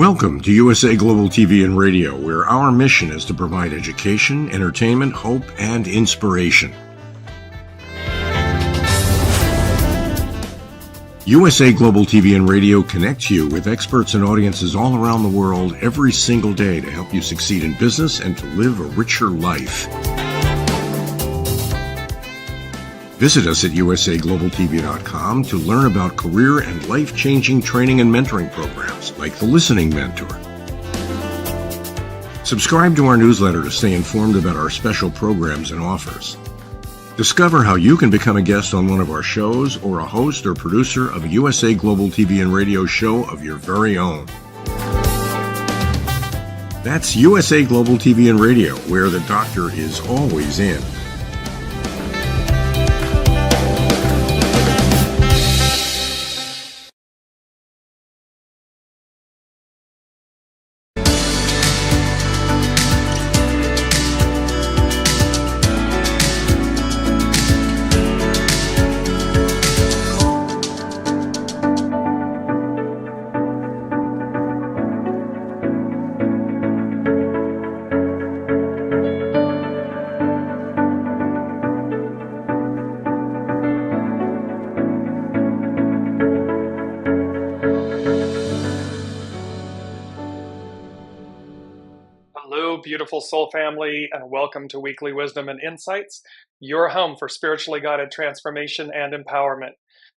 Welcome to USA Global TV and Radio, where our mission is to provide education, entertainment, hope, and inspiration. USA Global TV and Radio connects you with experts and audiences all around the world every single day to help you succeed in business and to live a richer life. Visit us at usaglobaltv.com to learn about career and life-changing training and mentoring programs like the Listening Mentor. Subscribe to our newsletter to stay informed about our special programs and offers. Discover how you can become a guest on one of our shows or a host or producer of a USA Global TV and Radio show of your very own. That's USA Global TV and Radio, where the doctor is always in. Beautiful soul family, and welcome to Weekly Wisdom and Insights, your home for spiritually guided transformation and empowerment.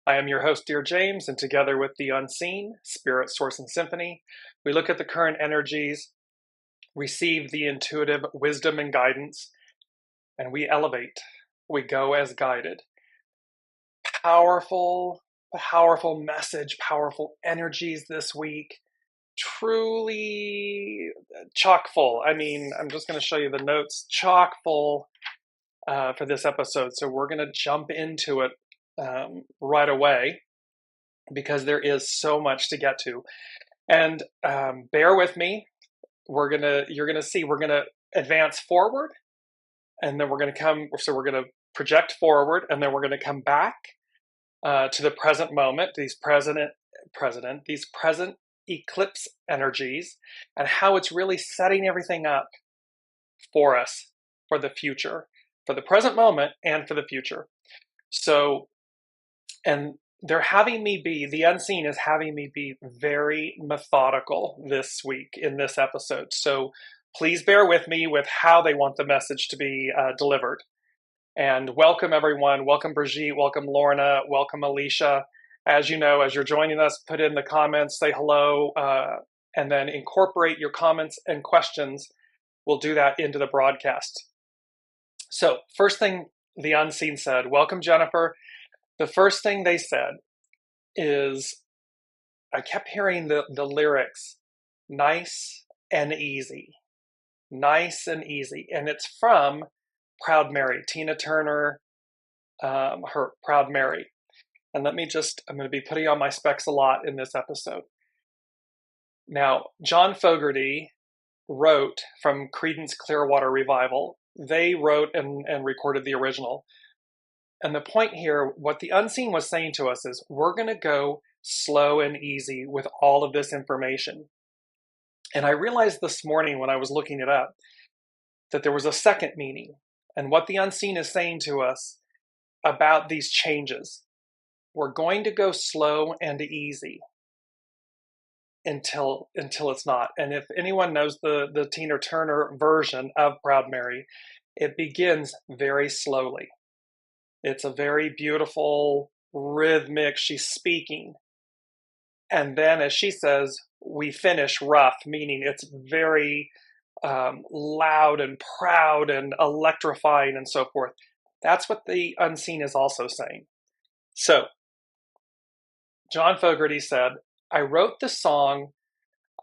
I am your host, Dearjames, and together with the Unseen, Spirit, Source, and Symphony, we look at the current energies, receive the intuitive wisdom and guidance, and we elevate. We go as guided. Powerful message, powerful energies this week. Truly chock full. I mean, I'm just going to show you the notes, chock full for this episode. So we're going to jump into it right away because there is so much to get to. And bear with me. You're going to see, we're going to advance forward, and then we're going to project forward, and then we're going to come back to the present moment, these present eclipse energies, and how it's really setting everything up for us for the future, for the present moment and for the future. So, and the Unseen is having me be very methodical this week in this episode. So please bear with me with how they want the message to be delivered. And welcome everyone. Welcome Brigitte. Welcome Lorna. Welcome Alicia. As you know, as you're joining us, put in the comments, say hello, and then incorporate your comments and questions. We'll do that into the broadcast. So first thing the Unseen said, welcome Jennifer. The first thing they said is, I kept hearing the lyrics, nice and easy. Nice and easy. And it's from Proud Mary, Tina Turner, her Proud Mary. And I'm going to be putting on my specs a lot in this episode. Now, John Fogerty wrote from Creedence Clearwater Revival. They wrote and recorded the original. And the point here, what the Unseen was saying to us is, we're going to go slow and easy with all of this information. And I realized this morning when I was looking it up that there was a second meaning. And what the Unseen is saying to us about these changes. We're going to go slow and easy until it's not. And if anyone knows the Tina Turner version of Proud Mary, it begins very slowly. It's a very beautiful, rhythmic, she's speaking. And then as she says, we finish rough, meaning it's very loud and proud and electrifying and so forth. That's what the Unseen is also saying. So, John Fogerty said, I wrote the song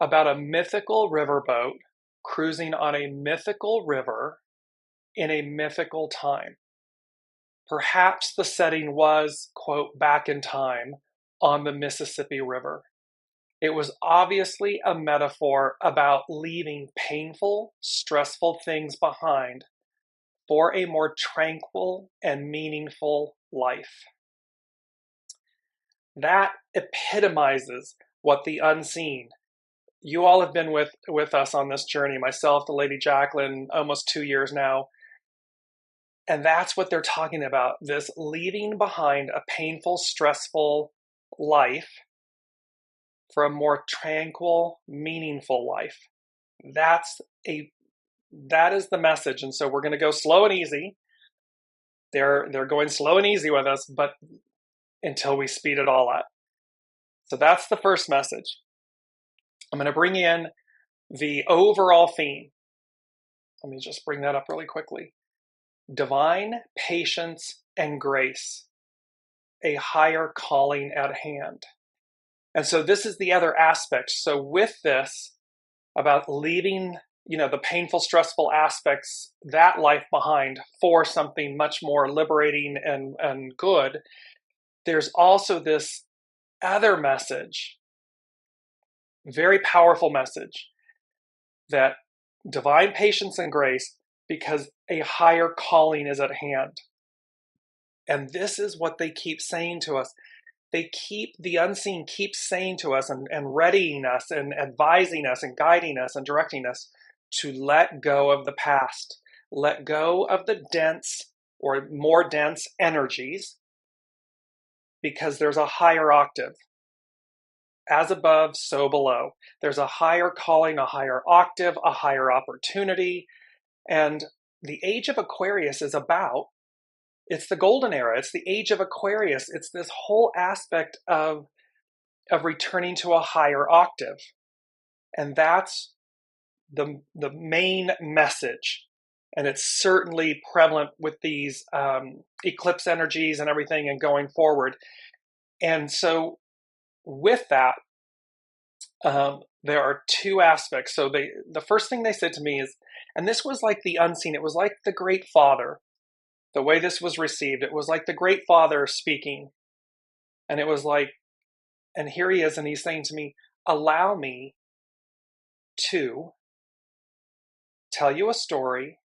about a mythical riverboat cruising on a mythical river in a mythical time. Perhaps the setting was, quote, back in time on the Mississippi River. It was obviously a metaphor about leaving painful, stressful things behind for a more tranquil and meaningful life. That epitomizes what the Unseen you all have been with us on this journey, myself, the Lady Jacqueline, almost 2 years now. And that's what they're talking about, this leaving behind a painful, stressful life for a more tranquil, meaningful life. That is the message. And so we're going to go slow and easy. They're going slow and easy with us, but until we speed it all up. So that's the first message. I'm going to bring in the overall theme. Let me just bring that up really quickly. Divine patience and grace, a higher calling at hand. And so this is the other aspect. So with this, about leaving, the painful, stressful aspects, that life behind for something much more liberating and good, there's also this other message, very powerful message, that divine patience and grace, because a higher calling is at hand. And this is what they keep saying to us. The unseen keeps saying to us and readying us and advising us and guiding us and directing us to let go of the past, let go of the dense or more dense energies, because there's a higher octave. As above, so below. There's a higher calling, a higher octave, a higher opportunity. And the age of Aquarius is it's the golden era. It's the age of Aquarius. It's this whole aspect of returning to a higher octave. And that's the main message. And it's certainly prevalent with these eclipse energies and everything and going forward. And so with that, there are two aspects. So the first thing they said to me is, and this was like the unseen, it was like the Great Father, the way this was received. It was like the Great Father speaking. And it was like, and here he is, and he's saying to me, allow me to tell you a story,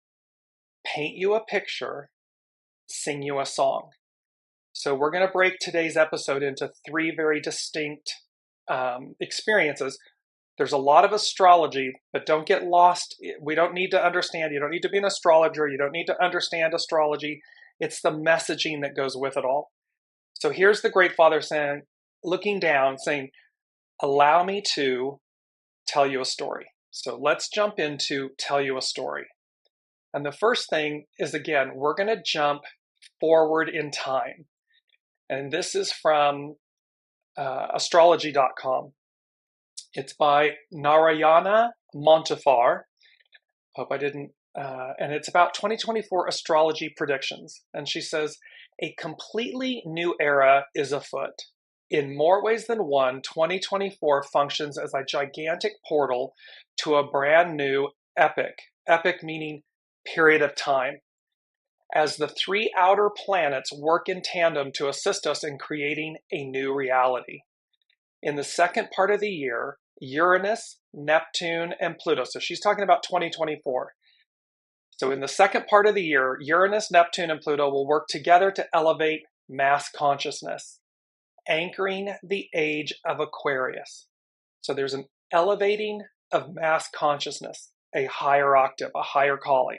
paint you a picture, sing you a song. So we're going to break today's episode into three very distinct experiences. There's a lot of astrology, but don't get lost. We don't need to understand. You don't need to be an astrologer. You don't need to understand astrology. It's the messaging that goes with it all. So here's the Great Father saying, looking down, saying, allow me to tell you a story. So let's jump into tell you a story. And the first thing is, again, we're going to jump forward in time. And this is from astrology.com. It's by Narayana Montefar. Hope I didn't. And it's about 2024 astrology predictions. And she says, a completely new era is afoot. In more ways than one, 2024 functions as a gigantic portal to a brand new epoch. Epoch meaning period of time. As the three outer planets work in tandem to assist us in creating a new reality. In the second part of the year, Uranus, Neptune, and Pluto. So she's talking about 2024. So in the second part of the year, Uranus, Neptune, and Pluto will work together to elevate mass consciousness, anchoring the age of Aquarius. So there's an elevating of mass consciousness, a higher octave, a higher calling.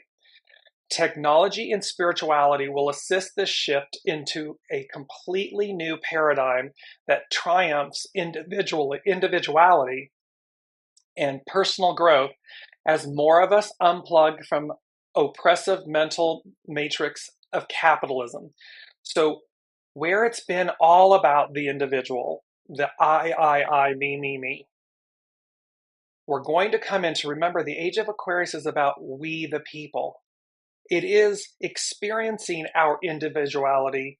Technology and spirituality will assist this shift into a completely new paradigm that triumphs individuality and personal growth as more of us unplug from oppressive mental matrix of capitalism. So where it's been all about the individual, the I, me, we're going to come into, remember, the age of Aquarius is about we the people. It is experiencing our individuality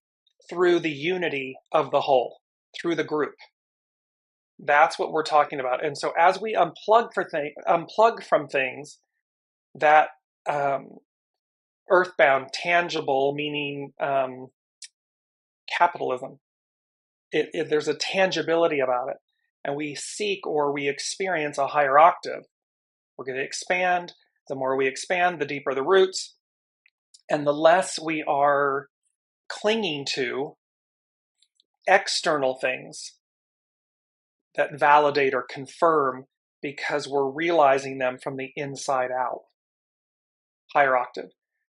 through the unity of the whole, through the group. That's what we're talking about. And so as we unplug from things that earthbound, tangible, meaning capitalism, there's a tangibility about it. And we seek or we experience a higher octave. We're going to expand. The more we expand, the deeper the roots. And the less we are clinging to external things that validate or confirm, because we're realizing them from the inside out. Higher octave.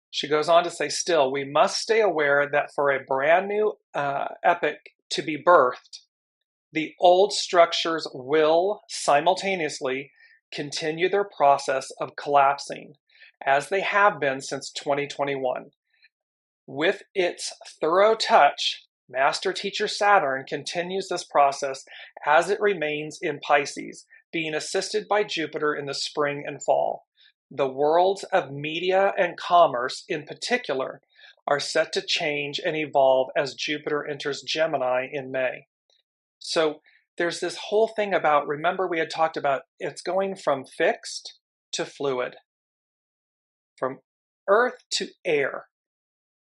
She goes on to say, still, we must stay aware that for a brand new epoch to be birthed, the old structures will simultaneously continue their process of collapsing, as they have been since 2021. With its thorough touch, Master Teacher Saturn continues this process as it remains in Pisces, being assisted by Jupiter in the spring and fall. The worlds of media and commerce, in particular, are set to change and evolve as Jupiter enters Gemini in May. So there's this whole thing about, remember we had talked about it's going from fixed to fluid, from earth to air.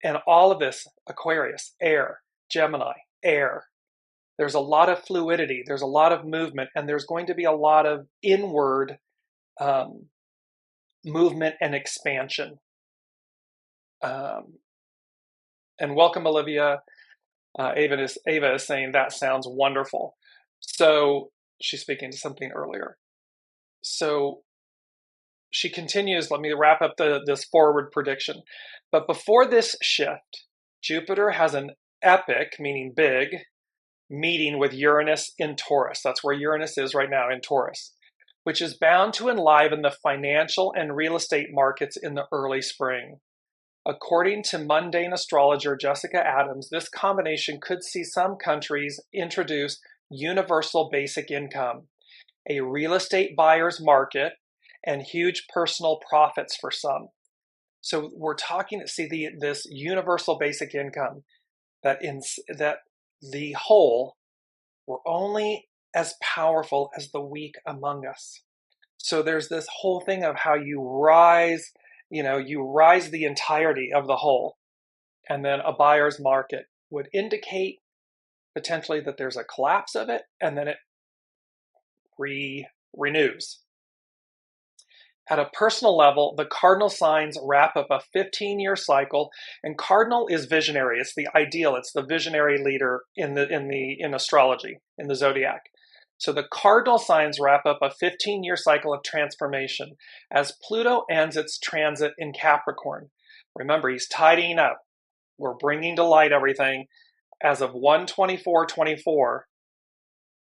And all of this, Aquarius, air, Gemini, air. There's a lot of fluidity, there's a lot of movement, and there's going to be a lot of inward movement and expansion. And welcome, Olivia. Ava is saying that sounds wonderful. So she's speaking to something earlier. So she continues, let me wrap up this forward prediction. But before this shift, Jupiter has an epic, meaning big, meeting with Uranus in Taurus. That's where Uranus is right now, in Taurus, which is bound to enliven the financial and real estate markets in the early spring. According to mundane astrologer Jessica Adams, this combination could see some countries introduce universal basic income, a real estate buyer's market, and huge personal profits for some. So we're talking, see, this universal basic income, that the whole, we're only as powerful as the weak among us. So there's this whole thing of how you rise the entirety of the whole. And then a buyer's market would indicate potentially that there's a collapse of it, and then it renews. At a personal level, the cardinal signs wrap up a 15-year cycle, and cardinal is visionary. It's the ideal. It's the visionary leader in astrology, in the zodiac. So the cardinal signs wrap up a 15-year cycle of transformation as Pluto ends its transit in Capricorn. Remember, he's tidying up. We're bringing to light everything. As of 1/24/24,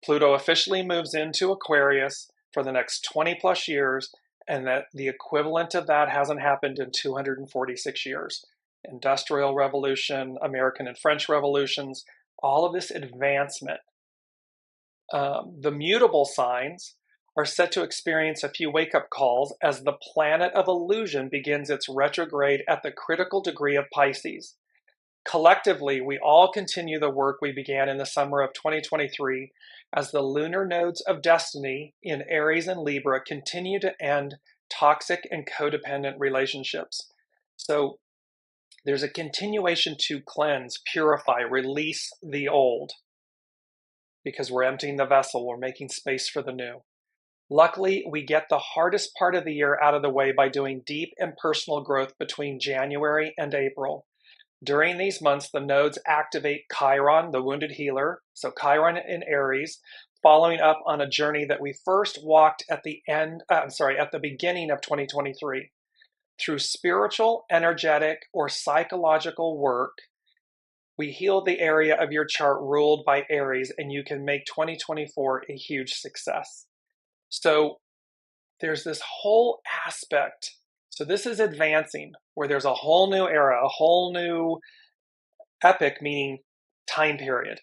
Pluto officially moves into Aquarius for the next 20 plus years, and that the equivalent of that hasn't happened in 246 years. Industrial Revolution, American and French revolutions, all of this advancement. The mutable signs are set to experience a few wake-up calls as the planet of illusion begins its retrograde at the critical degree of Pisces. Collectively, we all continue the work we began in the summer of 2023 as the lunar nodes of destiny in Aries and Libra continue to end toxic and codependent relationships. So there's a continuation to cleanse, purify, release the old, because we're emptying the vessel, we're making space for the new. Luckily, we get the hardest part of the year out of the way by doing deep and personal growth between January and April. During these months, the nodes activate Chiron, the wounded healer, so Chiron in Aries, following up on a journey that we first walked at the beginning of 2023. Through spiritual, energetic, or psychological work, we heal the area of your chart ruled by Aries, and you can make 2024 a huge success. So there's this whole aspect. So this is advancing, where there's a whole new era, a whole new epoch, meaning time period,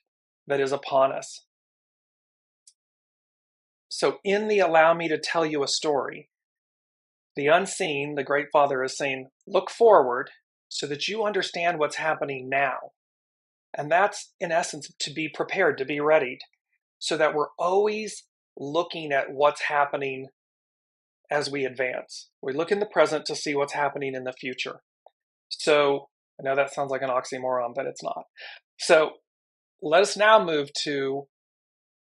that is upon us. So in the Allow Me to Tell You a Story, the unseen, the Great Father is saying, look forward so that you understand what's happening now. And that's, in essence, to be prepared, to be readied, so that we're always looking at what's happening as we advance. We look in the present to see what's happening in the future. So I know that sounds like an oxymoron, but it's not. So let us now move to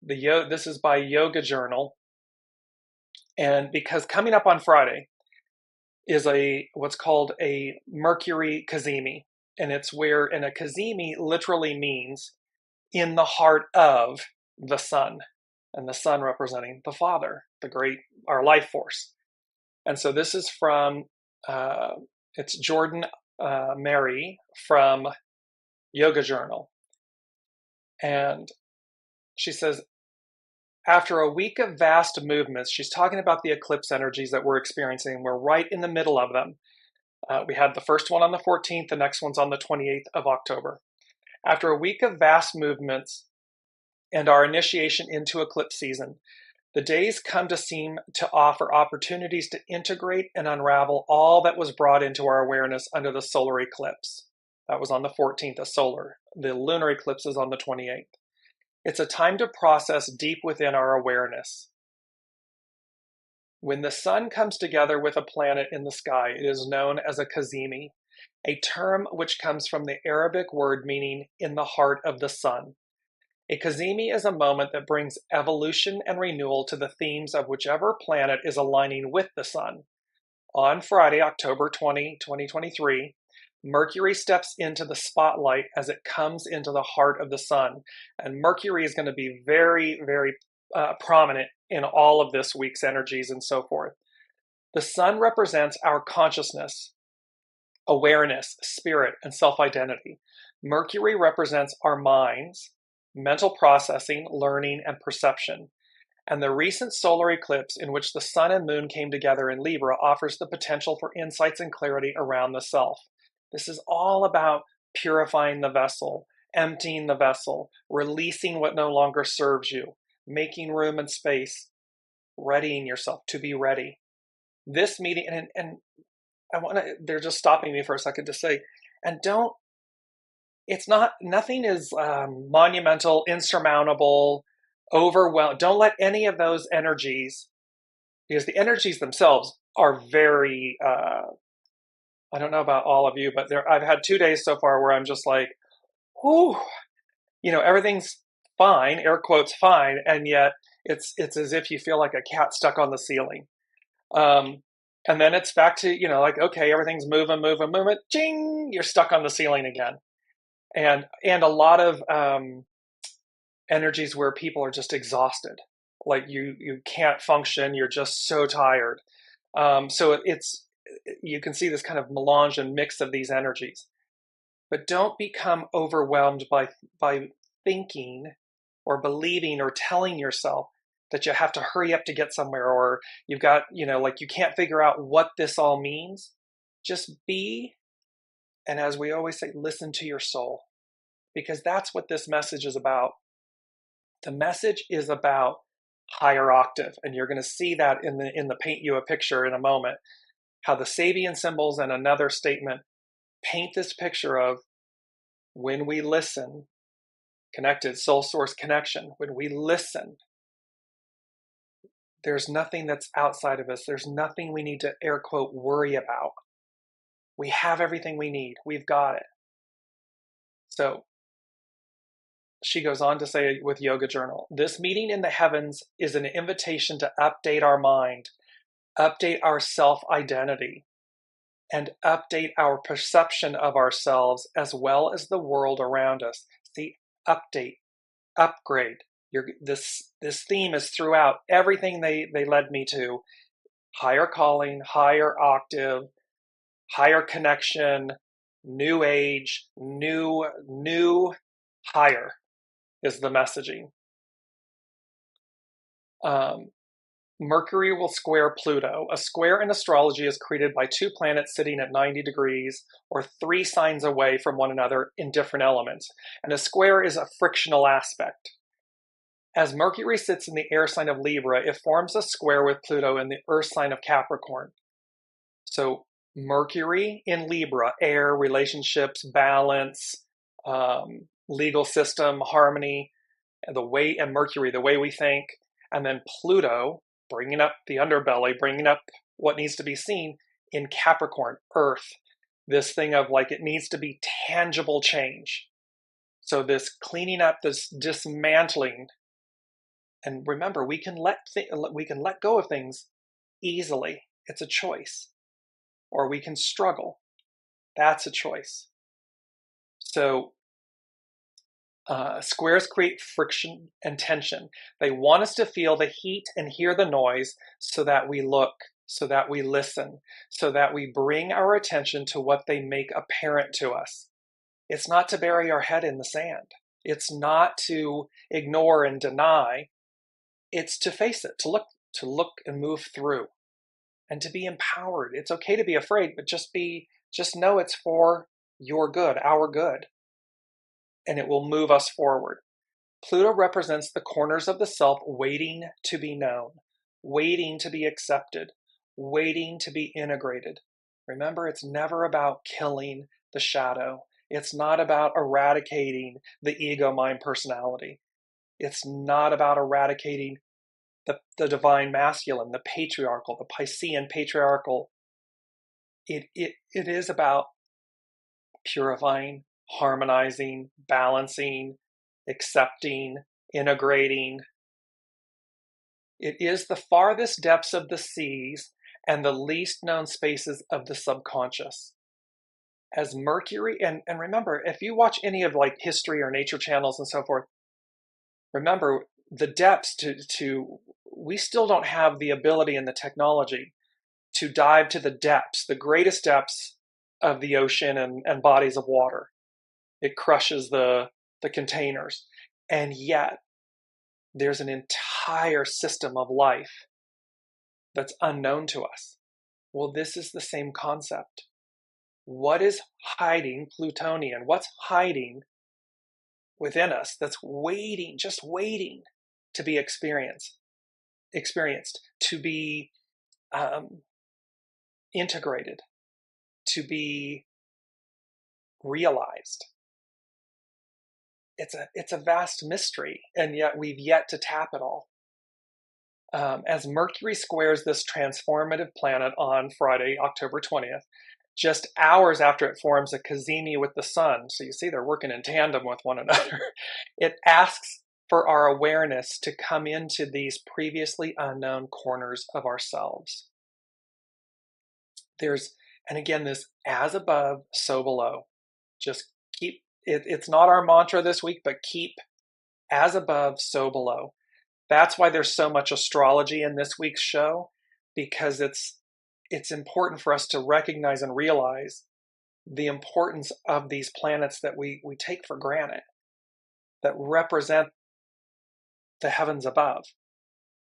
this is by Yoga Journal. And because coming up on Friday is what's called a Mercury Kazimi. And it's where, and a Kazimi literally means in the heart of the sun. and the sun representing the Father, our life force. And so this is from, it's Jordan Mary from Yoga Journal. And she says, after a week of vast movements, she's talking about the eclipse energies that we're experiencing. We're right in the middle of them. We had the first one on the 14th, the next one's on the 28th of October. After a week of vast movements and our initiation into eclipse season, the days come to seem to offer opportunities to integrate and unravel all that was brought into our awareness under the solar eclipse. That was on the 14th of solar. The lunar eclipse is on the 28th. It's a time to process deep within our awareness. When the sun comes together with a planet in the sky, it is known as a Kazimi, a term which comes from the Arabic word meaning in the heart of the sun. A Kazimi is a moment that brings evolution and renewal to the themes of whichever planet is aligning with the sun. On Friday, October 20, 2023, Mercury steps into the spotlight as it comes into the heart of the sun. And Mercury is going to be very, very prominent in all of this week's energies and so forth. The sun represents our consciousness, awareness, spirit, and self-identity. Mercury represents our minds, mental processing, learning, and perception. And the recent solar eclipse in which the sun and moon came together in Libra offers the potential for insights and clarity around the self. This is all about purifying the vessel, emptying the vessel, releasing what no longer serves you, making room and space, readying yourself to be ready. This meeting, and they're just stopping me for a second to say, and nothing is monumental, insurmountable, overwhelmed. Don't let any of those energies, because the energies themselves are very, I don't know about all of you, but I've had 2 days so far where I'm just like, whew, everything's fine, air quotes fine, and yet it's as if you feel like a cat stuck on the ceiling. And then it's back to, like, okay, everything's moving, ching, you're stuck on the ceiling again. And a lot of energies where people are just exhausted, like you can't function, you're just so tired. So you can see this kind of melange and mix of these energies. But don't become overwhelmed by thinking or believing or telling yourself that you have to hurry up to get somewhere, or you've got, like you can't figure out what this all means. Just be, and as we always say, listen to your soul, because that's what this message is about. The message is about higher octave, and you're going to see that in the paint you a picture in a moment, how the Sabian symbols and another statement paint this picture of when we listen, connected soul source connection, when we listen, there's nothing that's outside of us. There's nothing we need to, air quote, worry about. We have everything we need. We've got it. So she goes on to say with Yoga Journal, this meeting in the heavens is an invitation to update our mind, update our self-identity, and update our perception of ourselves as well as the world around us. See, update, upgrade. This theme is throughout everything they led me to. Higher calling, higher octave, higher connection, new age, new higher is the messaging. Mercury will square Pluto. A square in astrology is created by two planets sitting at 90 degrees or 3 signs away from one another in different elements. And a square is a frictional aspect. As Mercury sits in the air sign of Libra, it forms a square with Pluto in the earth sign of Capricorn. So Mercury in Libra, air, relationships, balance, legal system, harmony, and Mercury, the way we think, and then Pluto, bringing up the underbelly, bringing up what needs to be seen in Capricorn, earth, this thing of like it needs to be tangible change. So this cleaning up, this dismantling, and remember, we can let go of things easily. It's a choice. Or we can struggle. That's a choice. So Squares create friction and tension. They want us to feel the heat and hear the noise so that we look, so that we listen, so that we bring our attention to what they make apparent to us. It's not to bury our head in the sand. It's not to ignore and deny. It's to face it, to look and move through, and to be empowered. It's okay to be afraid, but just know it's for your good, our good, and it will move us forward. Pluto represents the corners of the self waiting to be known, waiting to be accepted, waiting to be integrated. Remember, it's never about killing the shadow. It's not about eradicating the ego, mind, personality. It's not about eradicating the divine masculine, the patriarchal, the Piscean patriarchal. It is about purifying, harmonizing, balancing, accepting, integrating. It is the farthest depths of the seas and the least known spaces of the subconscious. As Mercury, and remember, if you watch any of like history or nature channels and so forth, remember the depths we still don't have the ability and the technology to dive to the depths, the greatest depths of the ocean and bodies of water. It crushes the containers. And yet there's an entire system of life that's unknown to us. Well, this is the same concept. What is hiding, Plutonian? What's hiding within us that's waiting, just waiting to be experienced, to be integrated, to be realized? It's a vast mystery, and yet we've yet to tap it all. As Mercury squares this transformative planet on Friday, October 20th, just hours after it forms a Kazimi with the sun, so you see they're working in tandem with one another, it asks for our awareness to come into these previously unknown corners of ourselves. And again, this as above, so below. Just keep, it's not our mantra this week, but keep as above, so below. That's why there's so much astrology in this week's show, because it's important for us to recognize and realize the importance of these planets that we take for granted, that represent the heavens above.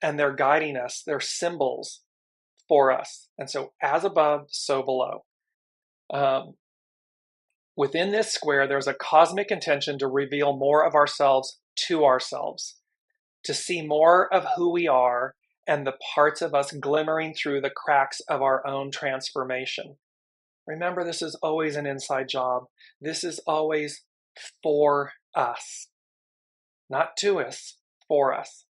And they're guiding us, they're symbols for us. And so as above, so below. Within this square, there's a cosmic intention to reveal more of ourselves to ourselves, to see more of who we are and the parts of us glimmering through the cracks of our own transformation. Remember, this is always an inside job. This is always for us, not to us, for us.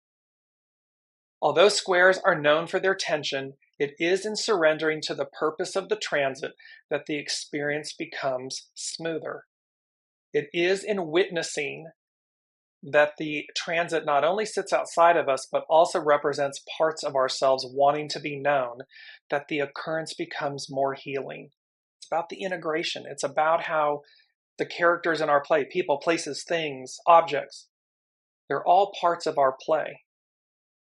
Although squares are known for their tension, it is in surrendering to the purpose of the transit that the experience becomes smoother. It is in witnessing that the transit not only sits outside of us, but also represents parts of ourselves wanting to be known, that the occurrence becomes more healing. It's about the integration. It's about how the characters in our play, people, places, things, objects, they're all parts of our play.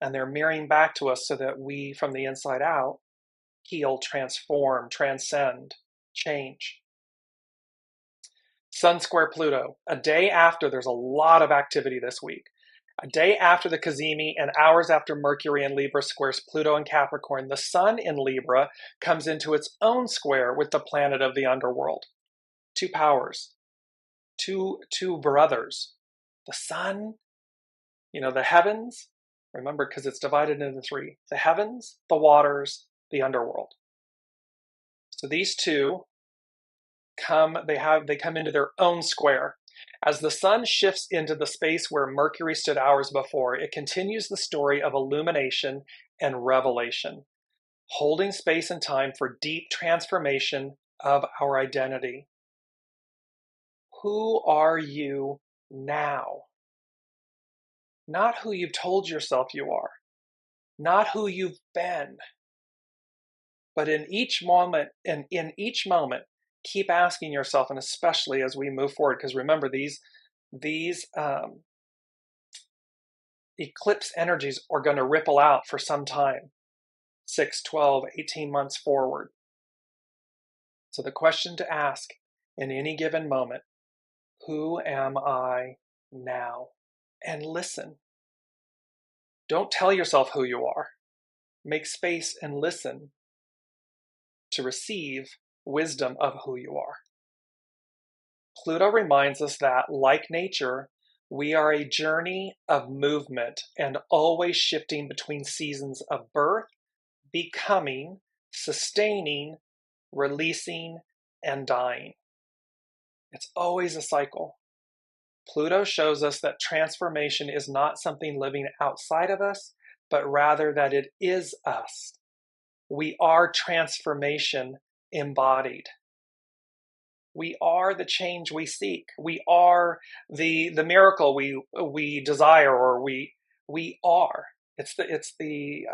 And they're mirroring back to us so that we, from the inside out, heal, transform, transcend, change. Sun square Pluto, a day after, there's a lot of activity this week. A day after the Kazimi and hours after Mercury in Libra squares Pluto in Capricorn, the Sun in Libra comes into its own square with the planet of the underworld. Two powers, two brothers. The Sun, the heavens, remember, because it's divided into three. The heavens, the waters, the underworld. So these two come into their own square. As the sun shifts into the space where Mercury stood hours before, it continues the story of illumination and revelation, holding space and time for deep transformation of our identity. Who are you now? Not who you've told yourself you are, not who you've been, but in each moment, keep asking yourself, and especially as we move forward, because remember, these these eclipse energies are going to ripple out for some time, 6, 12, 18 months forward. So the question to ask in any given moment, who am I now? And listen. Don't tell yourself who you are. Make space and listen to receive wisdom of who you are. Pluto reminds us that, like nature, we are a journey of movement and always shifting between seasons of birth, becoming, sustaining, releasing, and dying. It's always a cycle. Pluto shows us that transformation is not something living outside of us, but rather that it is us. We are transformation embodied. We are the change we seek. We are the miracle we desire, or we are. It's the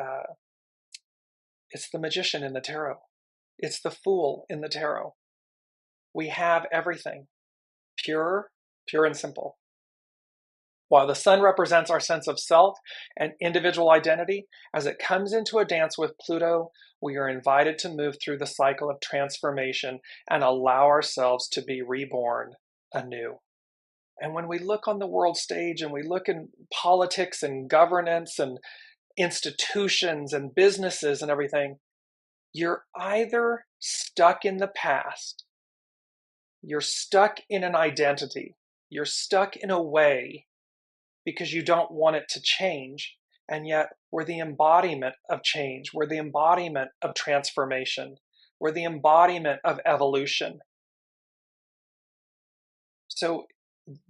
magician in the tarot. It's the fool in the tarot. We have everything, pure and simple. While the sun represents our sense of self and individual identity, as it comes into a dance with Pluto, we are invited to move through the cycle of transformation and allow ourselves to be reborn anew. And when we look on the world stage and we look in politics and governance and institutions and businesses and everything, you're either stuck in the past, you're stuck in an identity, you're stuck in a way because you don't want it to change, and yet we're the embodiment of change, we're the embodiment of transformation, we're the embodiment of evolution. So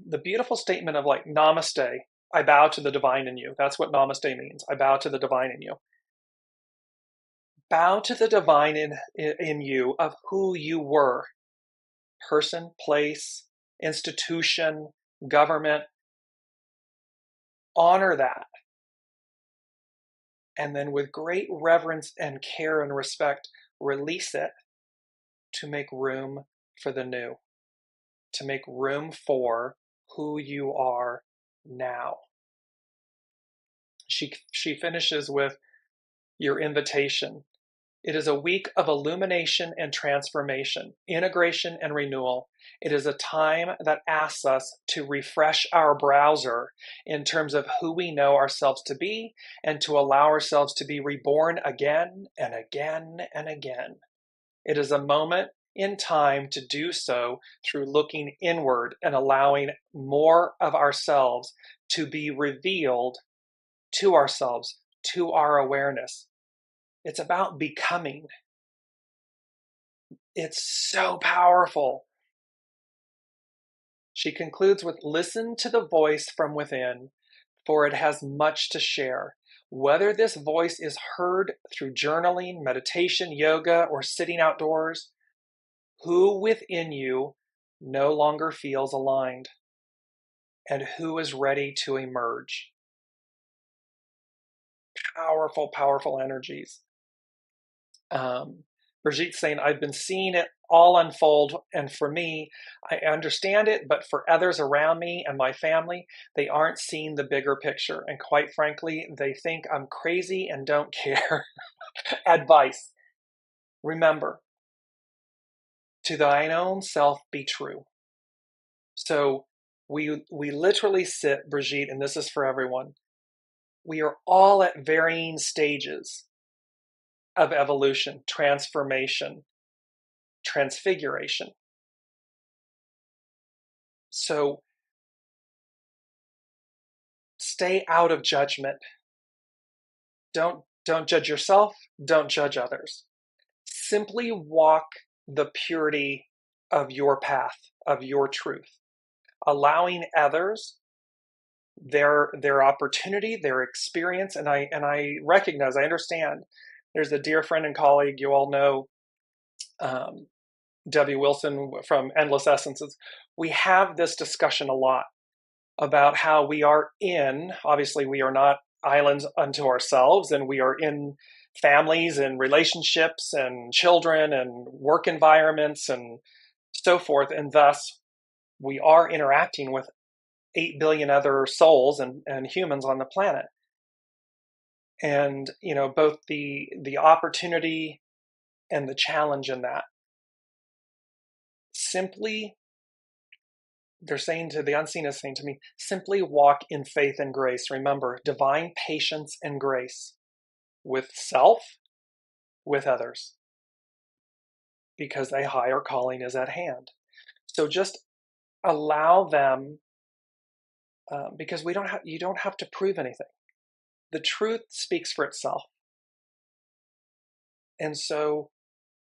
the beautiful statement of like, namaste, I bow to the divine in you. That's what namaste means. I bow to the divine in you. Bow to the divine in you of who you were. Person, place, institution, government. Honor that. And then with great reverence and care and respect, release it to make room for the new, to make room for who you are now. She finishes with your invitation. It is a week of illumination and transformation, integration and renewal. It is a time that asks us to refresh our browser in terms of who we know ourselves to be and to allow ourselves to be reborn again and again and again. It is a moment in time to do so through looking inward and allowing more of ourselves to be revealed to ourselves, to our awareness. It's about becoming. It's so powerful. She concludes with, listen to the voice from within, for it has much to share. Whether this voice is heard through journaling, meditation, yoga, or sitting outdoors, who within you no longer feels aligned, and who is ready to emerge? Powerful, powerful energies. Brigitte saying, I've been seeing it all unfold, and for me, I understand it, but for others around me and my family, they aren't seeing the bigger picture, and quite frankly, they think I'm crazy and don't care. Advice. Remember, to thine own self be true. So we literally sit, Brigitte, and this is for everyone, we are all at varying stages of evolution, transformation, transfiguration. So stay out of judgment. Don't judge yourself, don't judge others. Simply walk the purity of your path, of your truth, allowing others their opportunity, their experience, and I recognize, I understand. There's a dear friend and colleague you all know, Debbie Wilson from Endless Essences. We have this discussion a lot about how we are obviously we are not islands unto ourselves, and we are in families and relationships and children and work environments and so forth, and thus we are interacting with 8 billion other souls and humans on the planet. And, both the opportunity and the challenge in that. Simply, the unseen is saying to me, simply walk in faith and grace. Remember, divine patience and grace with self, with others, because a higher calling is at hand. So just allow them, because you don't have to prove anything. The truth speaks for itself. And so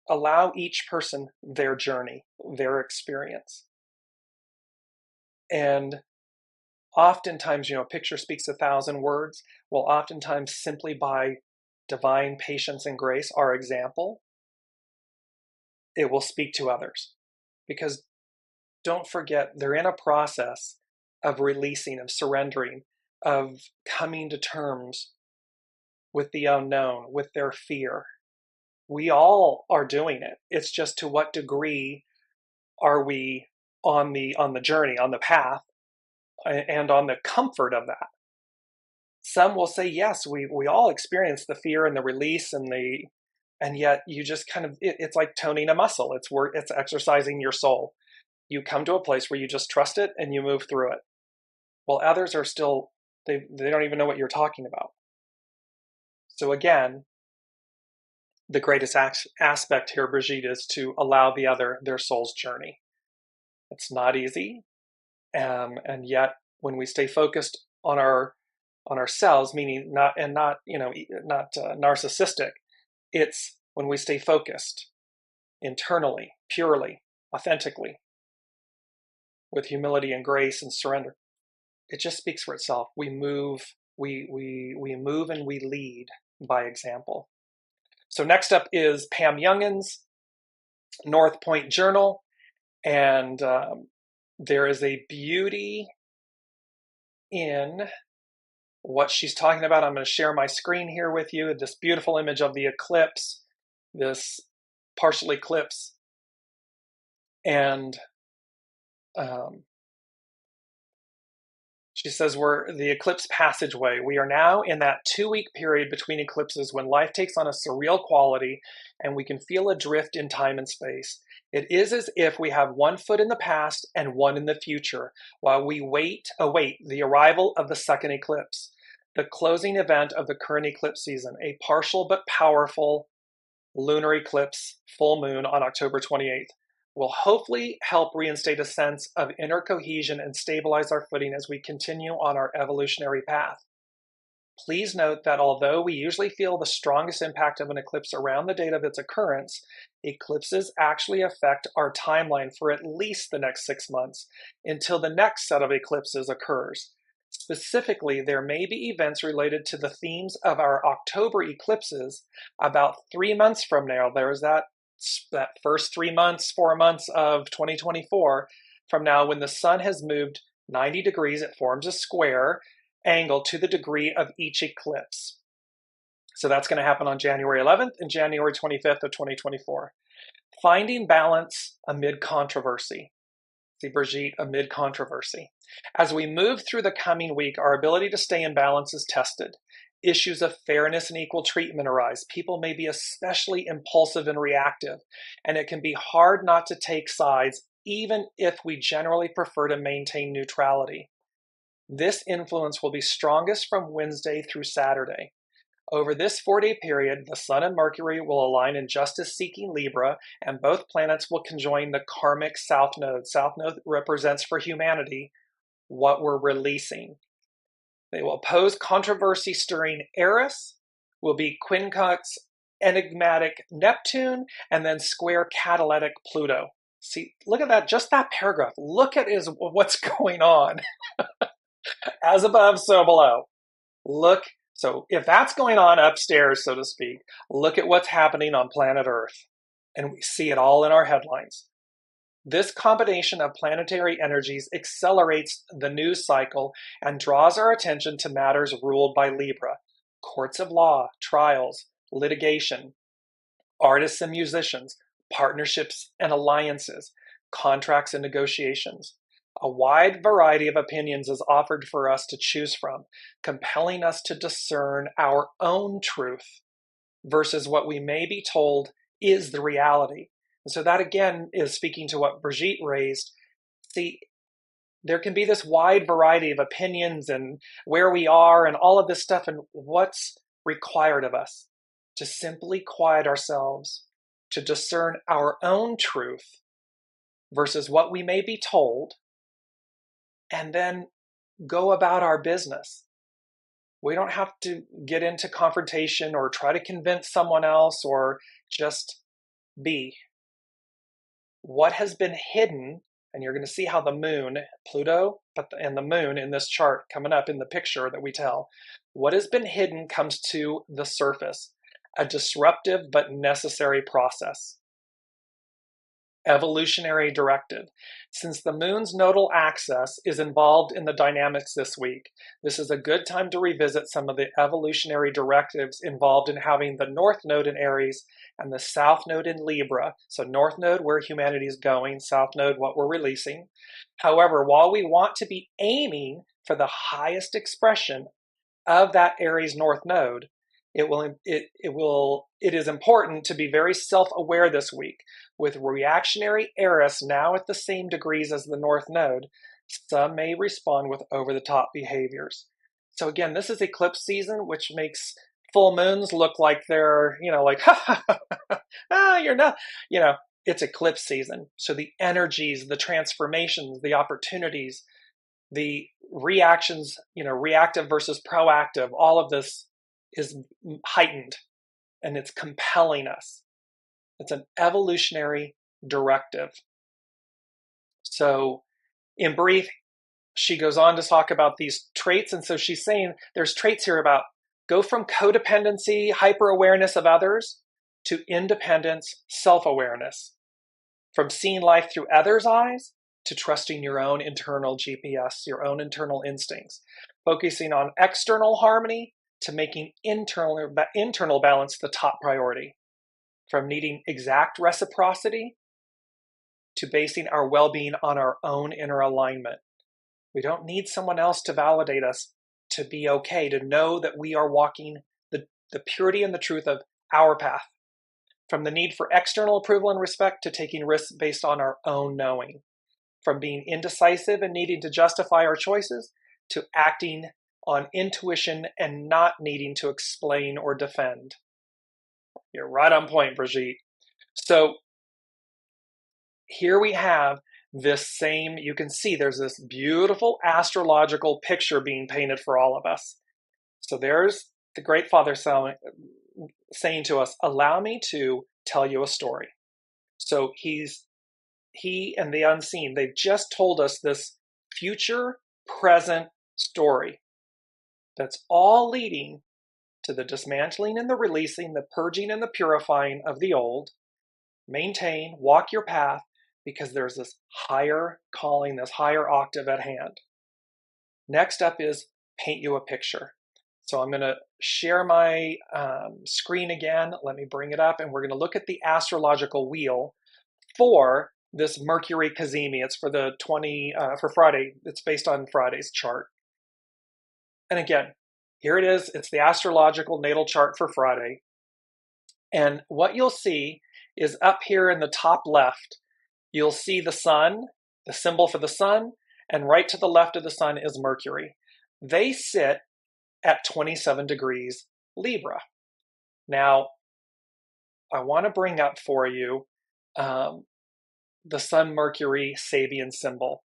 allow each person their journey, their experience. And oftentimes, a picture speaks 1,000 words. Well, oftentimes, simply by divine patience and grace, our example, it will speak to others. Because don't forget, they're in a process of releasing, of surrendering, of coming to terms with the unknown, with their fear. We all are doing it. It's just to what degree are we on the journey, on the path, and on the comfort of that. Some will say, yes, we all experience the fear and the release and yet you just kind of, it's like toning a muscle. It's exercising your soul. You come to a place where you just trust it and you move through it. Well, others are still, they don't even know what you're talking about. So again, the greatest aspect here, Brigitte, is to allow the other their soul's journey. It's not easy, and yet when we stay focused on ourselves, meaning not narcissistic, it's when we stay focused internally, purely, authentically, with humility and grace and surrender. It just speaks for itself. We move and we lead by example. So next up is Pam Youngin's North Point Journal, and there is a beauty in what she's talking about. I'm going to share my screen here with you. This beautiful image of the eclipse, this partial eclipse, and she says we're the eclipse passageway. We are now in that 2-week period between eclipses when life takes on a surreal quality and we can feel adrift in time and space. It is as if we have one foot in the past and one in the future while we await the arrival of the second eclipse, the closing event of the current eclipse season, a partial but powerful lunar eclipse full moon on October 28th. Will hopefully help reinstate a sense of inner cohesion and stabilize our footing as we continue on our evolutionary path. Please note that although we usually feel the strongest impact of an eclipse around the date of its occurrence, eclipses actually affect our timeline for at least the next 6 months until the next set of eclipses occurs. Specifically, there may be events related to the themes of our October eclipses about 3 months from now. There's that first 4 months of 2024 from now, when the sun has moved 90 degrees, it forms a square angle to the degree of each eclipse. So that's going to happen on January 11th and January 25th of 2024. Finding balance amid controversy. See, Brigitte, amid controversy. As we move through the coming week, our ability to stay in balance is tested. Issues of fairness and equal treatment arise. People may be especially impulsive and reactive, and it can be hard not to take sides, even if we generally prefer to maintain neutrality. This influence will be strongest from Wednesday through Saturday. Over this 4-day period, the Sun and Mercury will align in justice-seeking Libra, and both planets will conjoin the karmic South Node. South Node represents for humanity what we're releasing. They will oppose controversy-stirring Eris, will be quincunx enigmatic Neptune, and then square catalytic Pluto. See, look at that, just that paragraph. Look at what's going on. As above, so below. So if that's going on upstairs, so to speak, look at what's happening on planet Earth. And we see it all in our headlines. This combination of planetary energies accelerates the news cycle and draws our attention to matters ruled by Libra: courts of law, trials, litigation, artists and musicians, partnerships and alliances, contracts and negotiations. A wide variety of opinions is offered for us to choose from, compelling us to discern our own truth versus what we may be told is the reality. And so that again is speaking to what Brigitte raised. See, there can be this wide variety of opinions and where we are and all of this stuff, and what's required of us to simply quiet ourselves, to discern our own truth versus what we may be told, and then go about our business. We don't have to get into confrontation or try to convince someone else, or just be. What has been hidden, and you're going to see how the moon, Pluto, and the moon in this chart coming up in the picture that we tell, what has been hidden comes to the surface, a disruptive but necessary process. Evolutionary directive. Since the moon's nodal axis is involved in the dynamics this week, this is a good time to revisit some of the evolutionary directives involved in having the north node in Aries and the south node in Libra. So north node, where humanity is going, south node, what we're releasing. However, while we want to be aiming for the highest expression of that Aries north node, it is important to be very self-aware this week. With reactionary Eris now at the same degrees as the North Node, some may respond with over-the-top behaviors. So again, this is eclipse season, which makes full moons look like they're, like, you're not, it's eclipse season. So the energies, the transformations, the opportunities, the reactions, reactive versus proactive, all of this is heightened, and it's compelling us. It's an evolutionary directive. So in brief, she goes on to talk about these traits. And so she's saying there's traits here about go from codependency, hyper-awareness of others, to independence, self-awareness. From seeing life through others' eyes to trusting your own internal GPS, your own internal instincts. Focusing on external harmony to making internal balance the top priority. From needing exact reciprocity to basing our well-being on our own inner alignment. We don't need someone else to validate us to be okay, to know that we are walking the purity and the truth of our path. From the need for external approval and respect to taking risks based on our own knowing. From being indecisive and needing to justify our choices to acting on intuition and not needing to explain or defend. You're right on point, Brigitte. So here we have this same, you can see there's this beautiful astrological picture being painted for all of us. So there's the Great Father saying to us, allow me to tell you a story. So he and the unseen, they've just told us this future, present story that's all leading to the dismantling and the releasing, the purging and the purifying of the old. Maintain, walk your path, because there's this higher calling, this higher octave at hand. Next up is paint you a picture. So I'm going to share my screen again. Let me bring it up, and we're going to look at the astrological wheel for this Mercury Kazimi. It's for the for Friday. It's based on Friday's chart. And again, here it is. It's the astrological natal chart for Friday. And what you'll see is up here in the top left, you'll see the sun, the symbol for the sun, and right to the left of the sun is Mercury. They sit at 27 degrees Libra. Now, I want to bring up for you the Sun-Mercury Sabian symbol.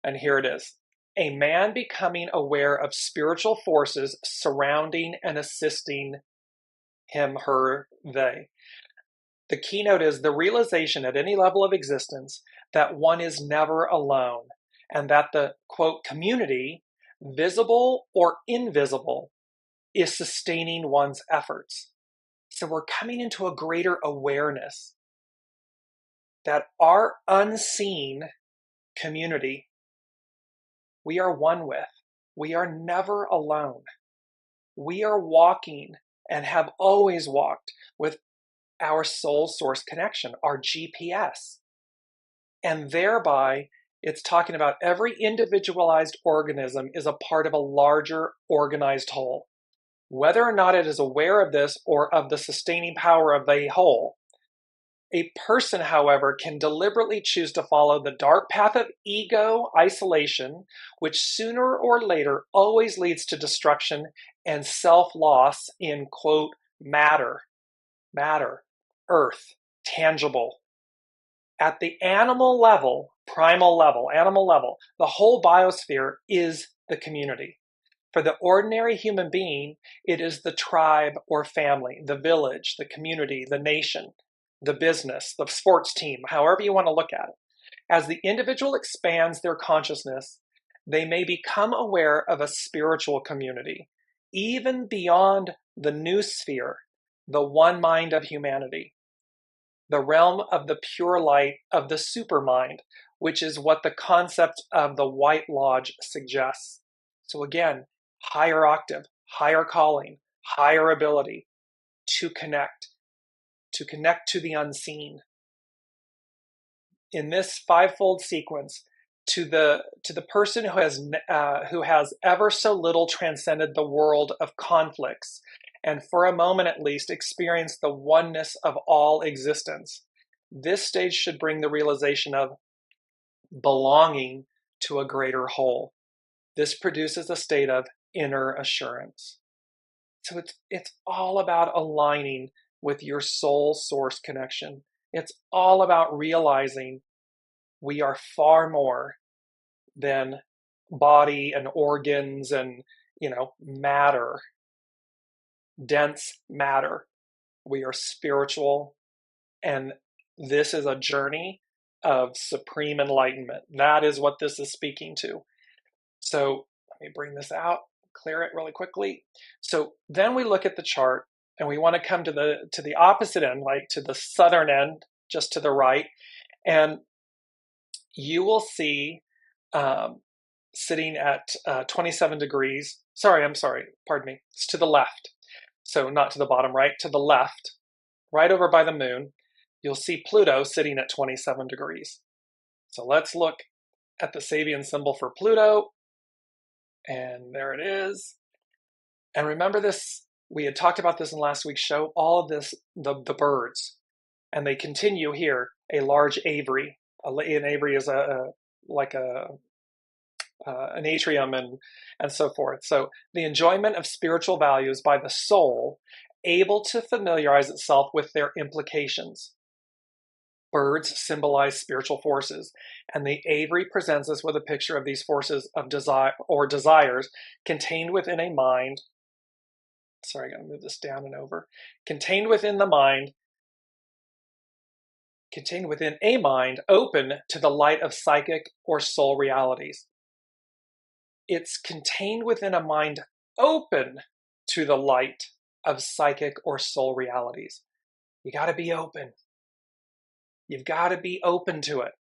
And here it is. A man becoming aware of spiritual forces surrounding and assisting him, her, they. The keynote is the realization at any level of existence that one is never alone, and that the, quote, community, visible or invisible, is sustaining one's efforts. So we're coming into a greater awareness that our unseen community, we are one with. We are never alone. We are walking and have always walked with our soul source connection, our GPS. And thereby, It's talking about every individualized organism is a part of a larger organized whole. Whether or not it is aware of this or of the sustaining power of the whole, a person, however, can deliberately choose to follow the dark path of ego isolation, which sooner or later always leads to destruction and self-loss in, quote, matter, earth, tangible. At the animal level, primal level, animal level, the whole biosphere is the community. For the ordinary human being, it is the tribe or family, the village, the community, the nation, the business, the sports team, however you want to look at it. As the individual expands their consciousness, they may become aware of a spiritual community, even beyond the new sphere, the one mind of humanity, the realm of the pure light of the supermind, which is what the concept of the White Lodge suggests. So again, higher octave, higher calling, higher ability to connect to the unseen. In this fivefold sequence, to the person who has ever so little transcended the world of conflicts, and for a moment at least experienced the oneness of all existence, this stage should bring the realization of belonging to a greater whole. This produces a state of inner assurance. So it's all about aligning with your soul source connection. It's all about realizing we are far more than body and organs and, matter, dense matter. We are spiritual, and this is a journey of supreme enlightenment. That is what this is speaking to. So let me bring this out, clear it really quickly. So then we look at the chart, and we want to come to the opposite end, like to the southern end, just to the right, and you will see sitting at 27 degrees. Pardon me. It's to the left. So not to the bottom right, to the left, right over by the moon, you'll see Pluto sitting at 27 degrees. So let's look at the Sabian symbol for Pluto. And there it is. And remember this, we had talked about this in last week's show, all of this, the birds. And they continue here, a large aviary. An aviary is an atrium and so forth. So the enjoyment of spiritual values by the soul, able to familiarize itself with their implications. Birds symbolize spiritual forces, and the aviary presents us with a picture of these forces of desire or desires contained within a mind. Sorry, I gotta move this down and over. Contained within a mind open to the light of psychic or soul realities. It's contained within a mind open to the light of psychic or soul realities. You got to be open. You've got to be open to it.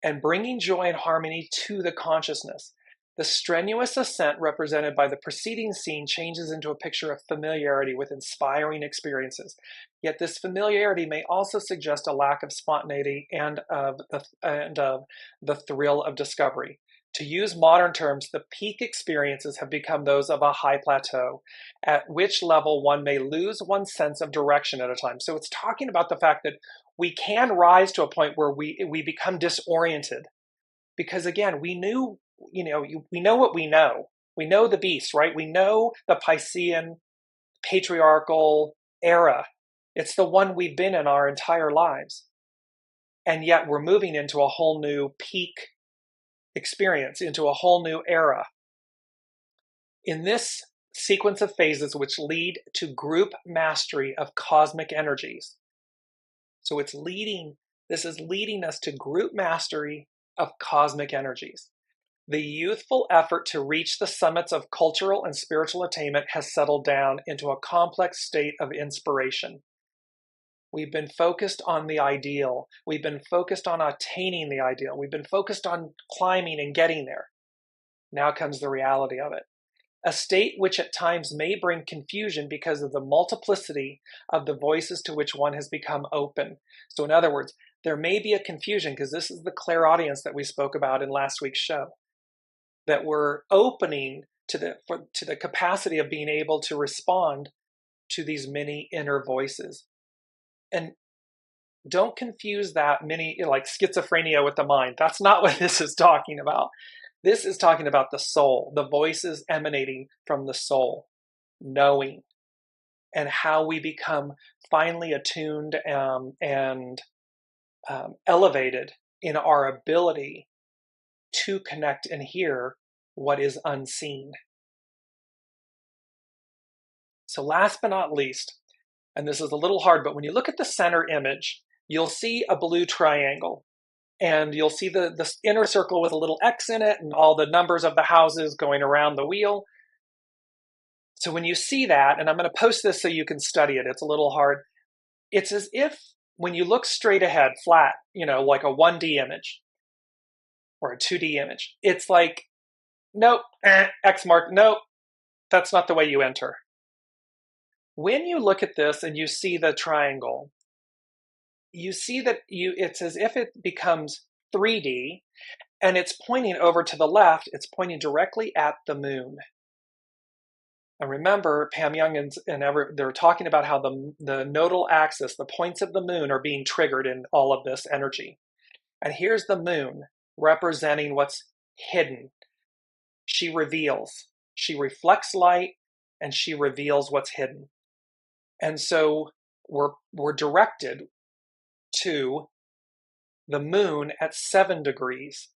And bringing joy and harmony to the consciousness. The strenuous ascent represented by the preceding scene changes into a picture of familiarity with inspiring experiences. Yet this familiarity may also suggest a lack of spontaneity and of the thrill of discovery. To use modern terms, the peak experiences have become those of a high plateau, at which level one may lose one's sense of direction at a time. So it's talking about the fact that we can rise to a point where we become disoriented. Because again, we know what we know. We know the beast, right? We know the Piscean patriarchal era. It's the one we've been in our entire lives. And yet we're moving into a whole new peak experience, into a whole new era. In this sequence of phases which lead to group mastery of cosmic energies. So this is leading us to group mastery of cosmic energies. The youthful effort to reach the summits of cultural and spiritual attainment has settled down into a complex state of inspiration. We've been focused on the ideal. We've been focused on attaining the ideal. We've been focused on climbing and getting there. Now comes the reality of it. A state which at times may bring confusion because of the multiplicity of the voices to which one has become open. So in other words, there may be a confusion because this is the clairaudience that we spoke about in last week's show, that we're opening to the capacity of being able to respond to these many inner voices. And don't confuse that many, like schizophrenia with the mind. That's not what this is talking about. This is talking about the soul, the voices emanating from the soul, knowing, and how we become finally attuned and elevated in our ability to connect and hear what is unseen. So last but not least, and this is a little hard, but when you look at the center image, you'll see a blue triangle. And you'll see the inner circle with a little X in it and all the numbers of the houses going around the wheel. So when you see that, and I'm going to post this so you can study it, it's a little hard. It's as if when you look straight ahead, flat, like a 1D image or a 2D image, it's like, nope, X mark, nope, that's not the way you enter. When you look at this and you see the triangle, you see that it's as if it becomes 3D, and it's pointing over to the left. It's pointing directly at the moon. And remember, Pam Young and they're talking about how the nodal axis, the points of the moon, are being triggered in all of this energy. And here's the moon representing what's hidden. She reveals. She reflects light, and she reveals what's hidden. And so we're directed to the moon at 7 degrees.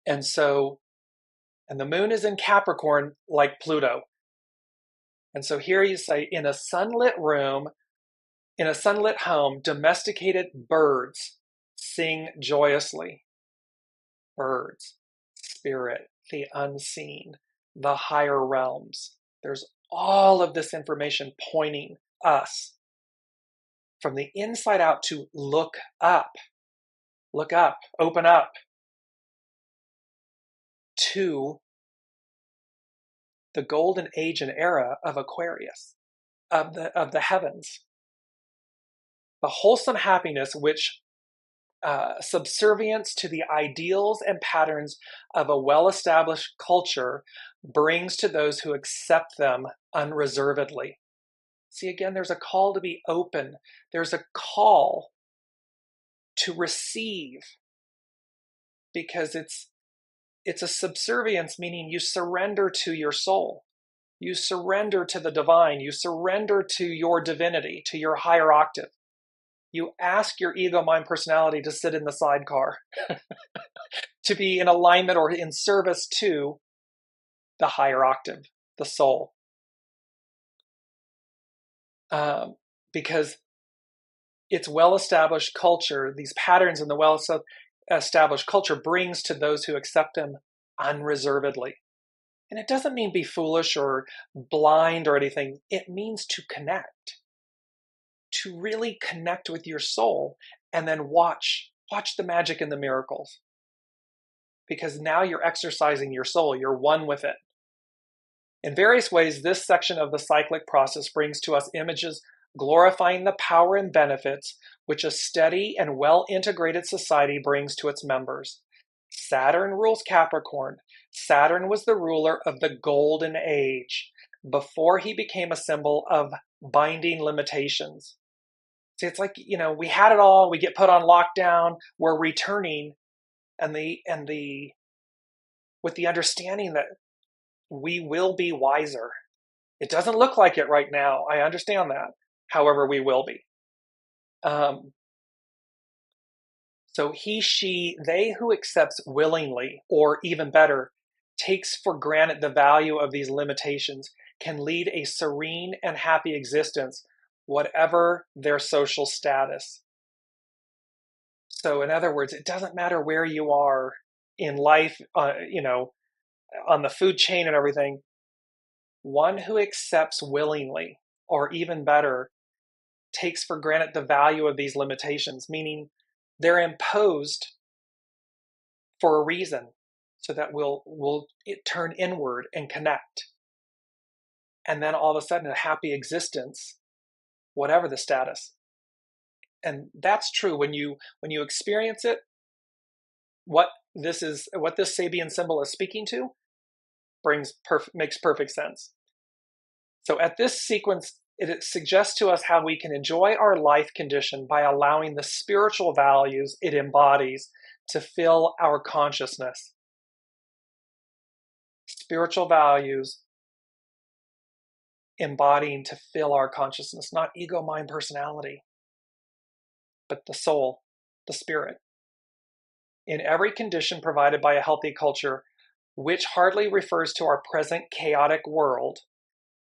And the moon is in Capricorn like Pluto. And so here you say, in a sunlit room, in a sunlit home, domesticated birds sing joyously. Birds, spirit, the unseen, the higher realms. There's all of this information pointing us from the inside out to look up, open up to the golden age and era of Aquarius, of the heavens. The wholesome happiness which subservience to the ideals and patterns of a well-established culture brings to those who accept them unreservedly. See, again, there's a call to be open. There's a call to receive, because it's a subservience, meaning you surrender to your soul. You surrender to the divine. You surrender to your divinity, to your higher octave. You ask your ego, mind, personality to sit in the sidecar, to be in alignment or in service to the higher octave, the soul. Because it's well-established culture, these patterns in the well-established culture brings to those who accept them unreservedly. And it doesn't mean be foolish or blind or anything. It means to connect, to really connect with your soul, and then watch the magic and the miracles. Because now you're exercising your soul, you're one with it. In various ways, this section of the cyclic process brings to us images glorifying the power and benefits which a steady and well-integrated society brings to its members. Saturn rules Capricorn. Saturn was the ruler of the golden age before he became a symbol of binding limitations. See, it's like, we had it all, we get put on lockdown, we're returning, and with the understanding that we will be wiser. It doesn't look like it right now. I understand that. However, we will be. So he, she, they who accepts willingly, or even better, takes for granted the value of these limitations, can lead a serene and happy existence, whatever their social status. So in other words, it doesn't matter where you are in life, on the food chain and everything. One who accepts willingly, or even better, takes for granted the value of these limitations, meaning they're imposed for a reason, so that we'll turn inward and connect. And then all of a sudden, a happy existence, whatever the status. And that's true when you experience it. What this Sabian symbol is speaking to makes perfect sense. So at this sequence, it suggests to us how we can enjoy our life condition by allowing the spiritual values it embodies to fill our consciousness. Spiritual values embodying to fill our consciousness, not ego, mind, personality, but the soul, the spirit. In every condition provided by a healthy culture, which hardly refers to our present chaotic world,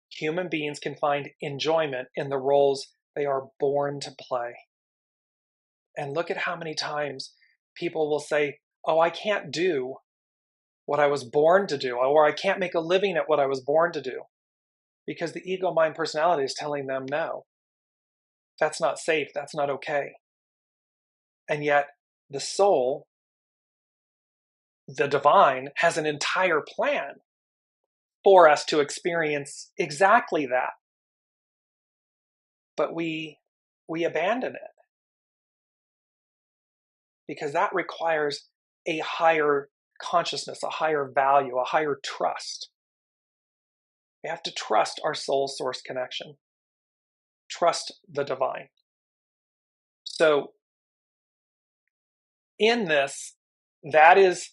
human beings can find enjoyment in the roles they are born to play. And look at how many times people will say, oh, I can't do what I was born to do, or I can't make a living at what I was born to do. Because the ego, mind, personality is telling them, no, that's not safe, that's not okay. And yet the soul, the divine, has an entire plan for us to experience exactly that. But we abandon it because that requires a higher consciousness, a higher value, a higher trust. We have to trust our soul source connection, trust the divine. So in this, that is,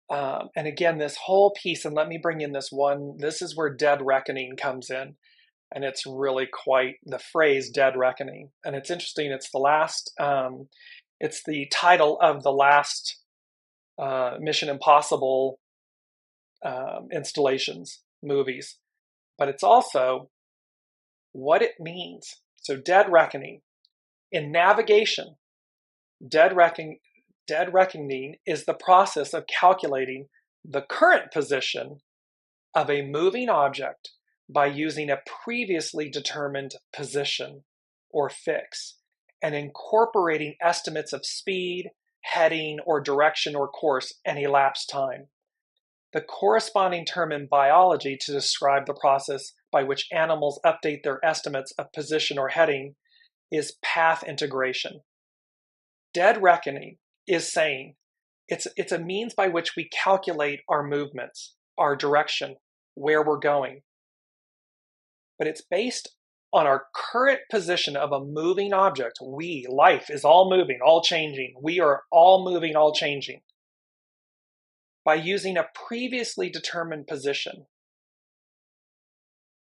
and again, this whole piece, and let me bring in this one, this is where dead reckoning comes in. And it's really quite the phrase dead reckoning. And it's interesting, it's the last, it's the title of the last Mission Impossible installations, movies. But it's also what it means. So dead reckoning. In navigation, dead reckoning is the process of calculating the current position of a moving object by using a previously determined position or fix and incorporating estimates of speed, heading, or direction or course and elapsed time. The corresponding term in biology to describe the process by which animals update their estimates of position or heading is path integration. Dead reckoning is saying it's a means by which we calculate our movements, our direction, where we're going. But it's based on our current position of a moving object. Life is all moving, all changing. We are all moving, all changing. By using a previously determined position.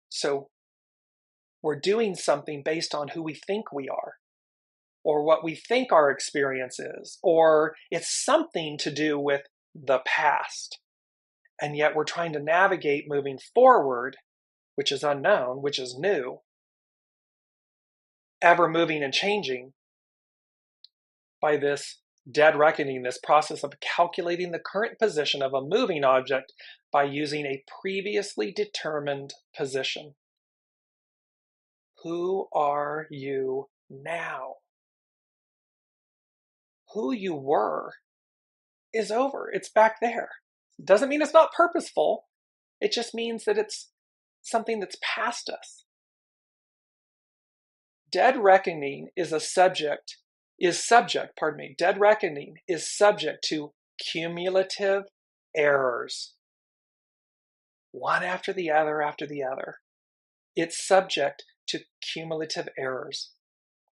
So we're doing something based on who we think we are, or what we think our experience is, or it's something to do with the past. And yet we're trying to navigate moving forward, which is unknown, which is new, ever moving and changing, by this dead reckoning, this process of calculating the current position of a moving object by using a previously determined position. Who are you now? Who you were is over. It's back there. Doesn't mean it's not purposeful. It just means that it's something that's past us. Dead reckoning is subject to cumulative errors. One after the other. It's subject to cumulative errors.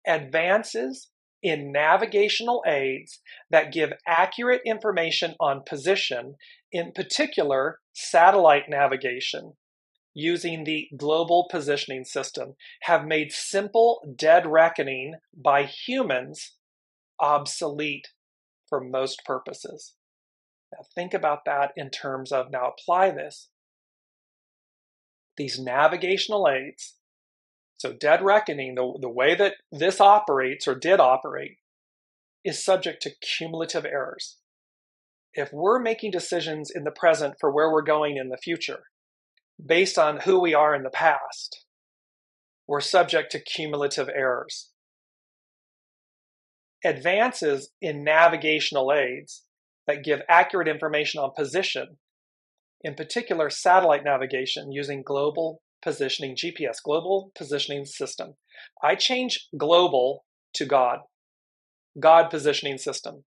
Advances in navigational aids that give accurate information on position, in particular satellite navigation, using the global positioning system, have made simple dead reckoning by humans obsolete for most purposes. Now think about that in terms of, now apply this. These navigational aids, so dead reckoning, the way that this operates or did operate, is subject to cumulative errors. If we're making decisions in the present for where we're going in the future, based on who we are in the past, we're subject to cumulative errors. Advances in navigational aids that give accurate information on position, in particular satellite navigation using global positioning, GPS, global positioning system. I change global to God. God positioning system,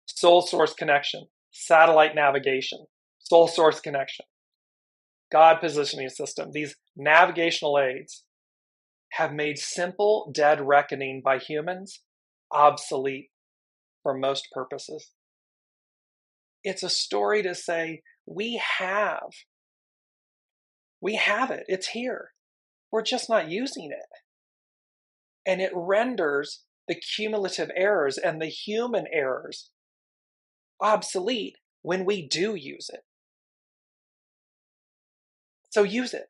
soul source connection, satellite navigation, soul source connection, God positioning system. These navigational aids have made simple dead reckoning by humans obsolete for most purposes. It's a story to say we have it. It's here. We're just not using it. And it renders the cumulative errors and the human errors obsolete when we do use it. So use it.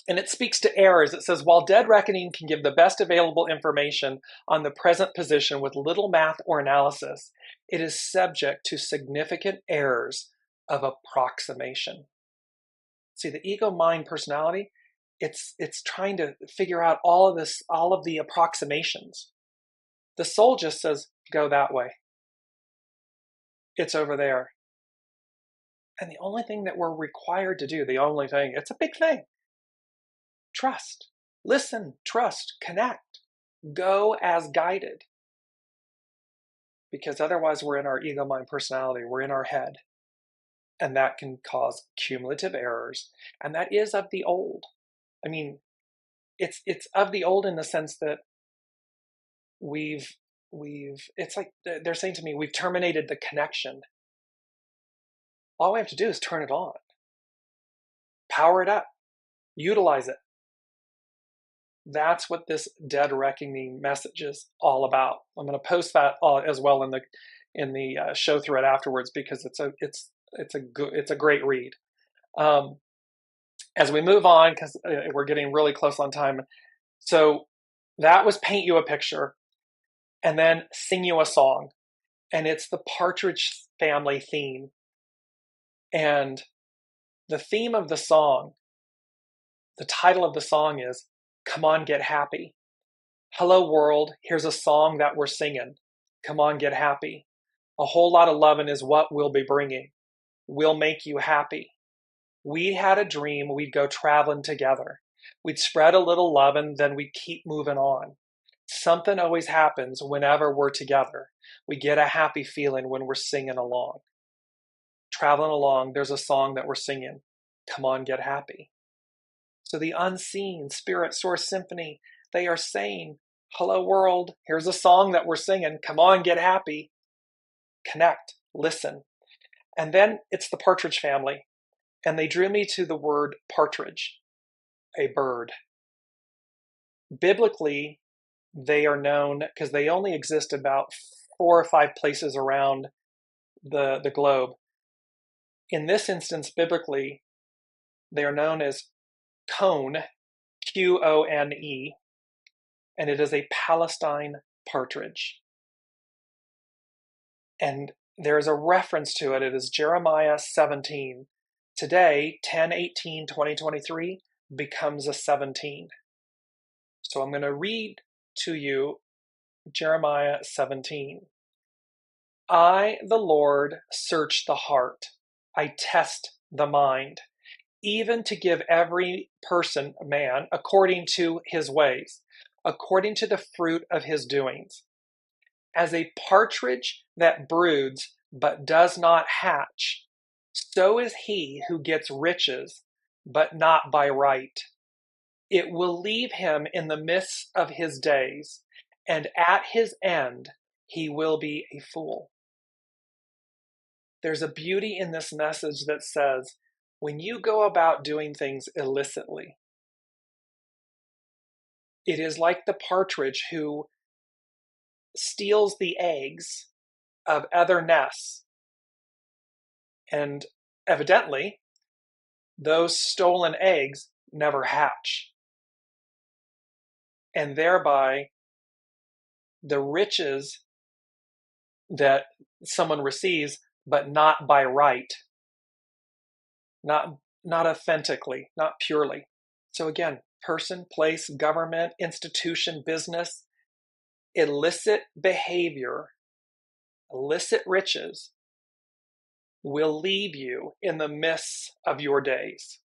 And it speaks to errors. It says, while dead reckoning can give the best available information on the present position with little math or analysis, it is subject to significant errors of approximation. See, the ego, mind, personality, it's trying to figure out all of the approximations. The soul just says, go that way. It's over there. And the only thing that we're required to do, it's a big thing. Trust, listen, trust, connect, go as guided. Because otherwise we're in our ego, mind, personality, we're in our head. And that can cause cumulative errors. And that is of the old. I mean, it's of the old in the sense that it's like they're saying to me, we've terminated the connection. All we have to do is turn it on, power it up, utilize it. That's what this dead reckoning message is all about. I'm going to post that as well in the show thread afterwards, because it's a great read. As we move on, because we're getting really close on time. So that was paint you a picture and then sing you a song. And it's the Partridge Family theme. And the theme of the song, the title of the song is Come On, Get Happy. Hello, world. Here's a song that we're singing. Come on, get happy. A whole lot of loving is what we'll be bringing. We'll make you happy. We had a dream we'd go traveling together. We'd spread a little loving, then we'd keep moving on. Something always happens whenever we're together. We get a happy feeling when we're singing along. Traveling along, there's a song that we're singing. Come on, get happy. So the unseen spirit source symphony, they are saying, hello world, here's a song that we're singing. Come on, get happy. Connect, listen. And then it's the Partridge Family. And they drew me to the word partridge, a bird. Biblically, they are known because they only exist about 4 or 5 places around the globe. In this instance, biblically, they are known as cone, Q-O-N-E, and it is a Palestine partridge. And there is a reference to it. It is Jeremiah 17. Today, 10/18/2023 becomes a 17. So I'm going to read to you Jeremiah 17. I, the Lord, search the heart. I test the mind, even to give every person, man, according to his ways, according to the fruit of his doings. As a partridge that broods but does not hatch, so is he who gets riches, but not by right. It will leave him in the midst of his days, and at his end he will be a fool. There's a beauty in this message that says, when you go about doing things illicitly, it is like the partridge who steals the eggs of other nests. And evidently, those stolen eggs never hatch. And thereby, the riches that someone receives, but not by right, not authentically, not purely. So again, person, place, government, institution, business, illicit behavior, illicit riches will leave you in the midst of your days.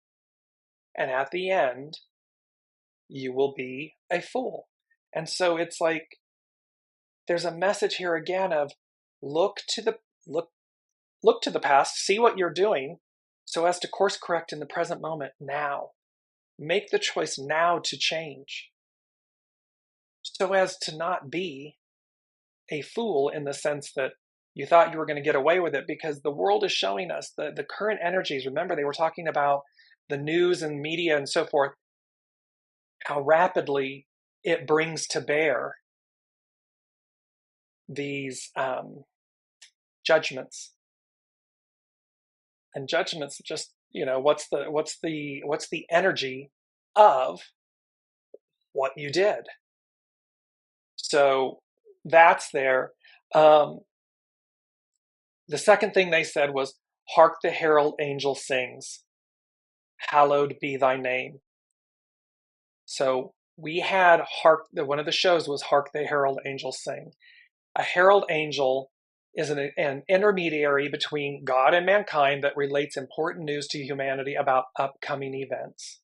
And at the end, you will be a fool. And so it's like there's a message here again of look to the look to the past, see what you're doing so as to course correct in the present moment now. Make the choice now to change so as to not be a fool in the sense that you thought you were going to get away with it, because the world is showing us the current energies. Remember, they were talking about the news and media and so forth, how rapidly it brings to bear these judgments. And judgments just, what's the energy of what you did. So that's there. The second thing they said was, hark the herald angel sings, hallowed be thy name. So we had one of the shows was Hark the Herald Angels Sing. A herald angel is an intermediary between God and mankind that relates important news to humanity about upcoming events.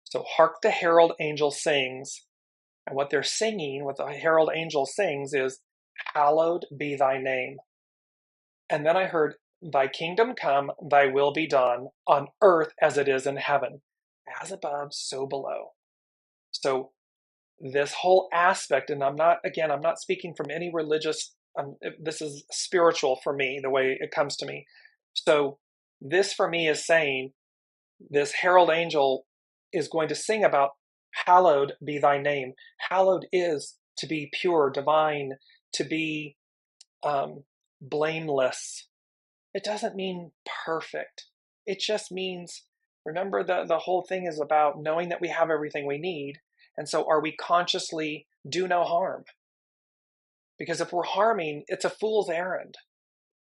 So hark the herald angel sings, and what they're singing, what the herald angel sings is, hallowed be thy name. And then I heard, thy kingdom come, thy will be done, on earth as it is in heaven, as above, so below. So this whole aspect, and I'm not speaking from any religious, this is spiritual for me, the way it comes to me. So this for me is saying, this herald angel is going to sing about, hallowed be thy name. Hallowed is to be pure, divine, to be blameless. It doesn't mean perfect. It just means, remember, the whole thing is about knowing that we have everything we need. And so are we consciously do no harm? Because if we're harming, it's a fool's errand.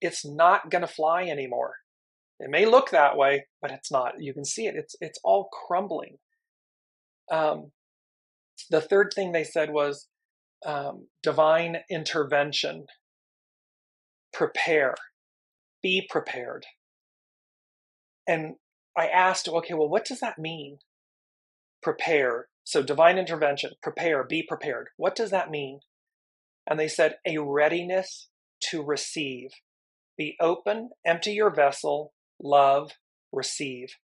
It's not going to fly anymore. It may look that way, but it's not. You can see it. It's all crumbling. The third thing they said was divine intervention. Prepare. Be prepared. And I asked, okay, well, what does that mean? Prepare. So divine intervention, prepare, be prepared. What does that mean? And they said, a readiness to receive. Be open, empty your vessel, love, receive.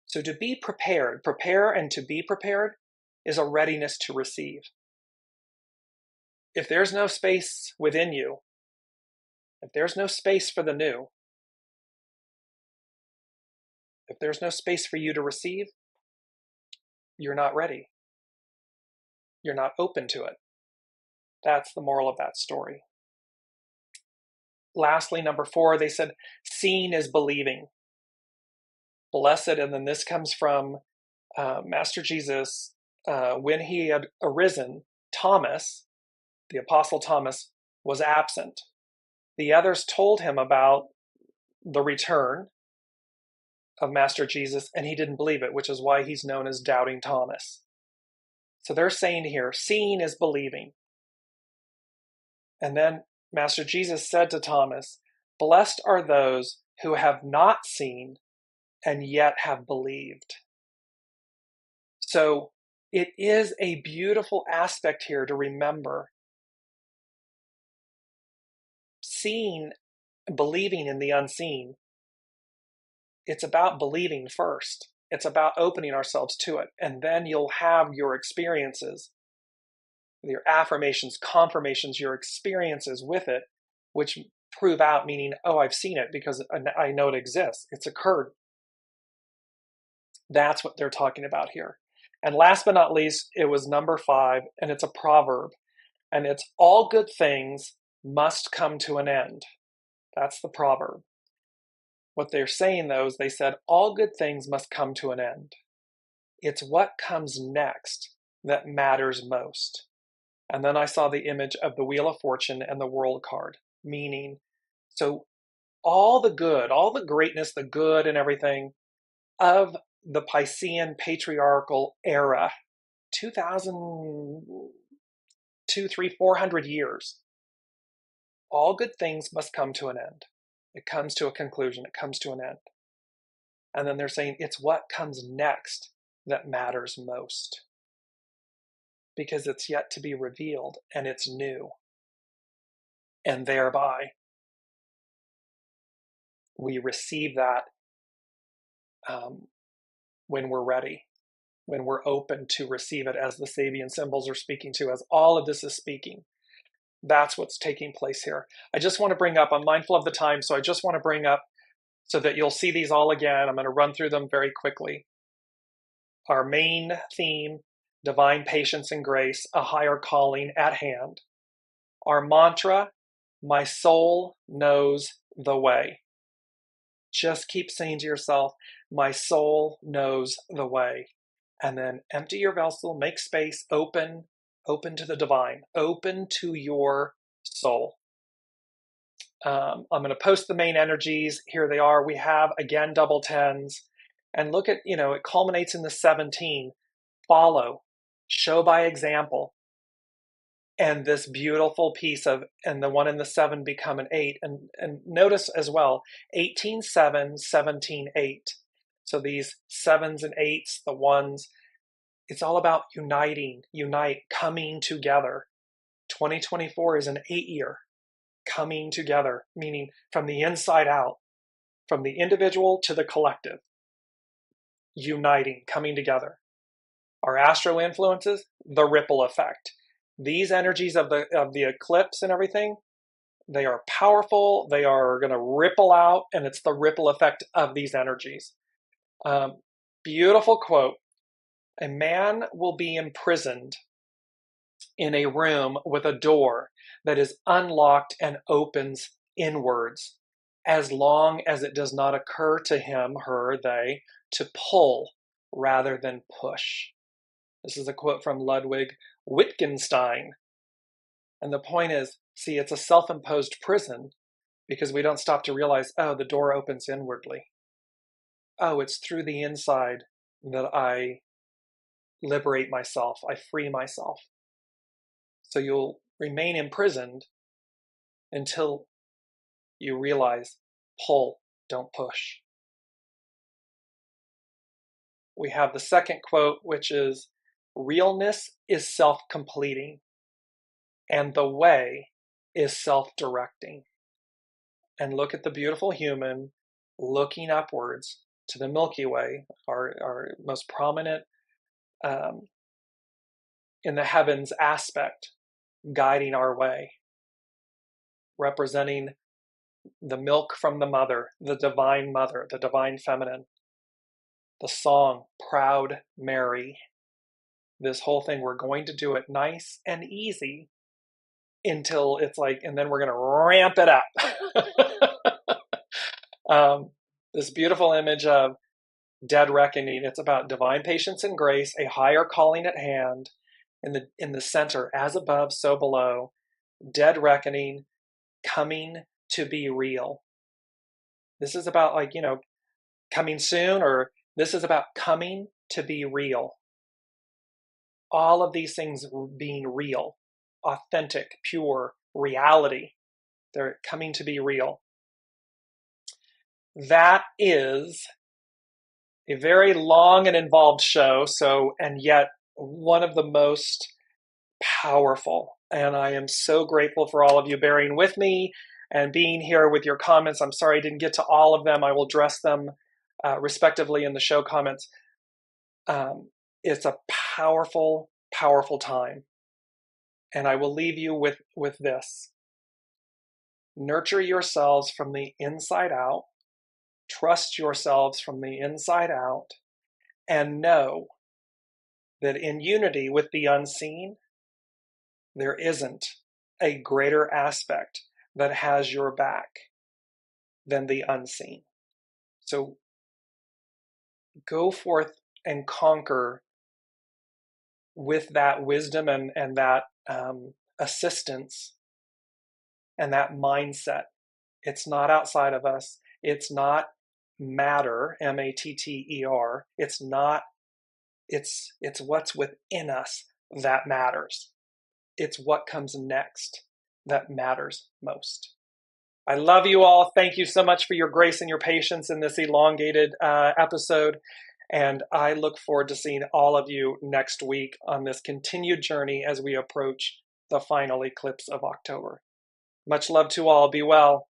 So to be prepared, prepare and to be prepared is a readiness to receive. If there's no space within you, if there's no space for the new, if there's no space for you to receive, you're not ready. You're not open to it. That's the moral of that story. Lastly, number 4, they said, seeing is believing. Blessed, and then this comes from Master Jesus. When he had arisen, Thomas, the Apostle Thomas, was absent. The others told him about the return of Master Jesus, and he didn't believe it, which is why he's known as Doubting Thomas. So they're saying here, seeing is believing. And then Master Jesus said to Thomas, blessed are those who have not seen and yet have believed. So it is a beautiful aspect here to remember. Seeing, believing in the unseen, it's about believing first. It's about opening ourselves to it. And then you'll have your experiences, your affirmations, confirmations, your experiences with it, which prove out, meaning, oh, I've seen it because I know it exists. It's occurred. That's what they're talking about here. And last but not least, it was number 5, and it's a proverb. And it's, all good things must come to an end. That's the proverb. What they're saying, though, is they said, all good things must come to an end. It's what comes next that matters most. And then I saw the image of the Wheel of Fortune and the World card, meaning, so all the good, all the greatness, the good and everything of the Piscean patriarchal era, 2,000, 300, 400 years, all good things must come to an end. It comes to a conclusion. It comes to an end. And then they're saying it's what comes next that matters most. because it's yet to be revealed and it's new. And thereby, we receive that when we're ready, when we're open to receive it, as the Sabian symbols are speaking to, as all of this is speaking. That's what's taking place here. I just want to bring up, I'm mindful of the time, so I just want to bring up so that you'll see these all again. I'm going to run through them very quickly. Our main theme, divine patience and grace, a higher calling at hand. Our mantra, my soul knows the way. Just keep saying to yourself, my soul knows the way. And then empty your vessel, make space, open to the divine, open to your soul. I'm going to post the main energies. Here they are. We have, again, double tens. And look at, it culminates in the 17. Follow, show by example. And this beautiful piece of, and the 1 and the 7 become an 8. And notice as well, 18, 7, 17, 8. So these 7s and 8s, the 1s, it's all about unite, coming together. 2024 is an 8-year coming together, meaning from the inside out, from the individual to the collective, uniting, coming together. Our astro influences, the ripple effect. These energies of the eclipse and everything, they are powerful. They are going to ripple out, and it's the ripple effect of these energies. Beautiful quote. A man will be imprisoned in a room with a door that is unlocked and opens inwards, as long as it does not occur to him, her, they, to pull rather than push. This is a quote from Ludwig Wittgenstein. And the point is, see, it's a self-imposed prison because we don't stop to realize, oh, the door opens inwardly. Oh, it's through the inside that I liberate myself, I free myself. So you'll remain imprisoned until you realize, pull, don't push. We have the second quote, which is, realness is self-completing, and the way is self-directing. And look at the beautiful human looking upwards to the Milky Way, our most prominent in the heavens aspect, guiding our way, representing the milk from the mother, the divine feminine. The song, Proud Mary. This whole thing, we're going to do it nice and easy until it's like, and then we're going to ramp it up. This beautiful image of dead reckoning. It's about divine patience and grace, a higher calling at hand. In the center, as above, so below. Dead reckoning, coming to be real. This is about coming soon, or this is about coming to be real. All of these things being real, authentic, pure, reality. They're coming to be real. That is a very long and involved show, and yet one of the most powerful. And I am so grateful for all of you bearing with me and being here with your comments. I'm sorry I didn't get to all of them. I will address them respectively in the show comments. It's a powerful, powerful time. And I will leave you with this. Nurture yourselves from the inside out. Trust yourselves from the inside out. And know that in unity with the unseen, there isn't a greater aspect that has your back than the unseen. So go forth and conquer with that wisdom and that assistance and that mindset. It's not outside of us. It's not matter, M-A-T-T-E-R. It's what's within us that matters. It's what comes next that matters most. I love you all. Thank you so much for your grace and your patience in this elongated episode. And I look forward to seeing all of you next week on this continued journey as we approach the final eclipse of October. Much love to all. Be well.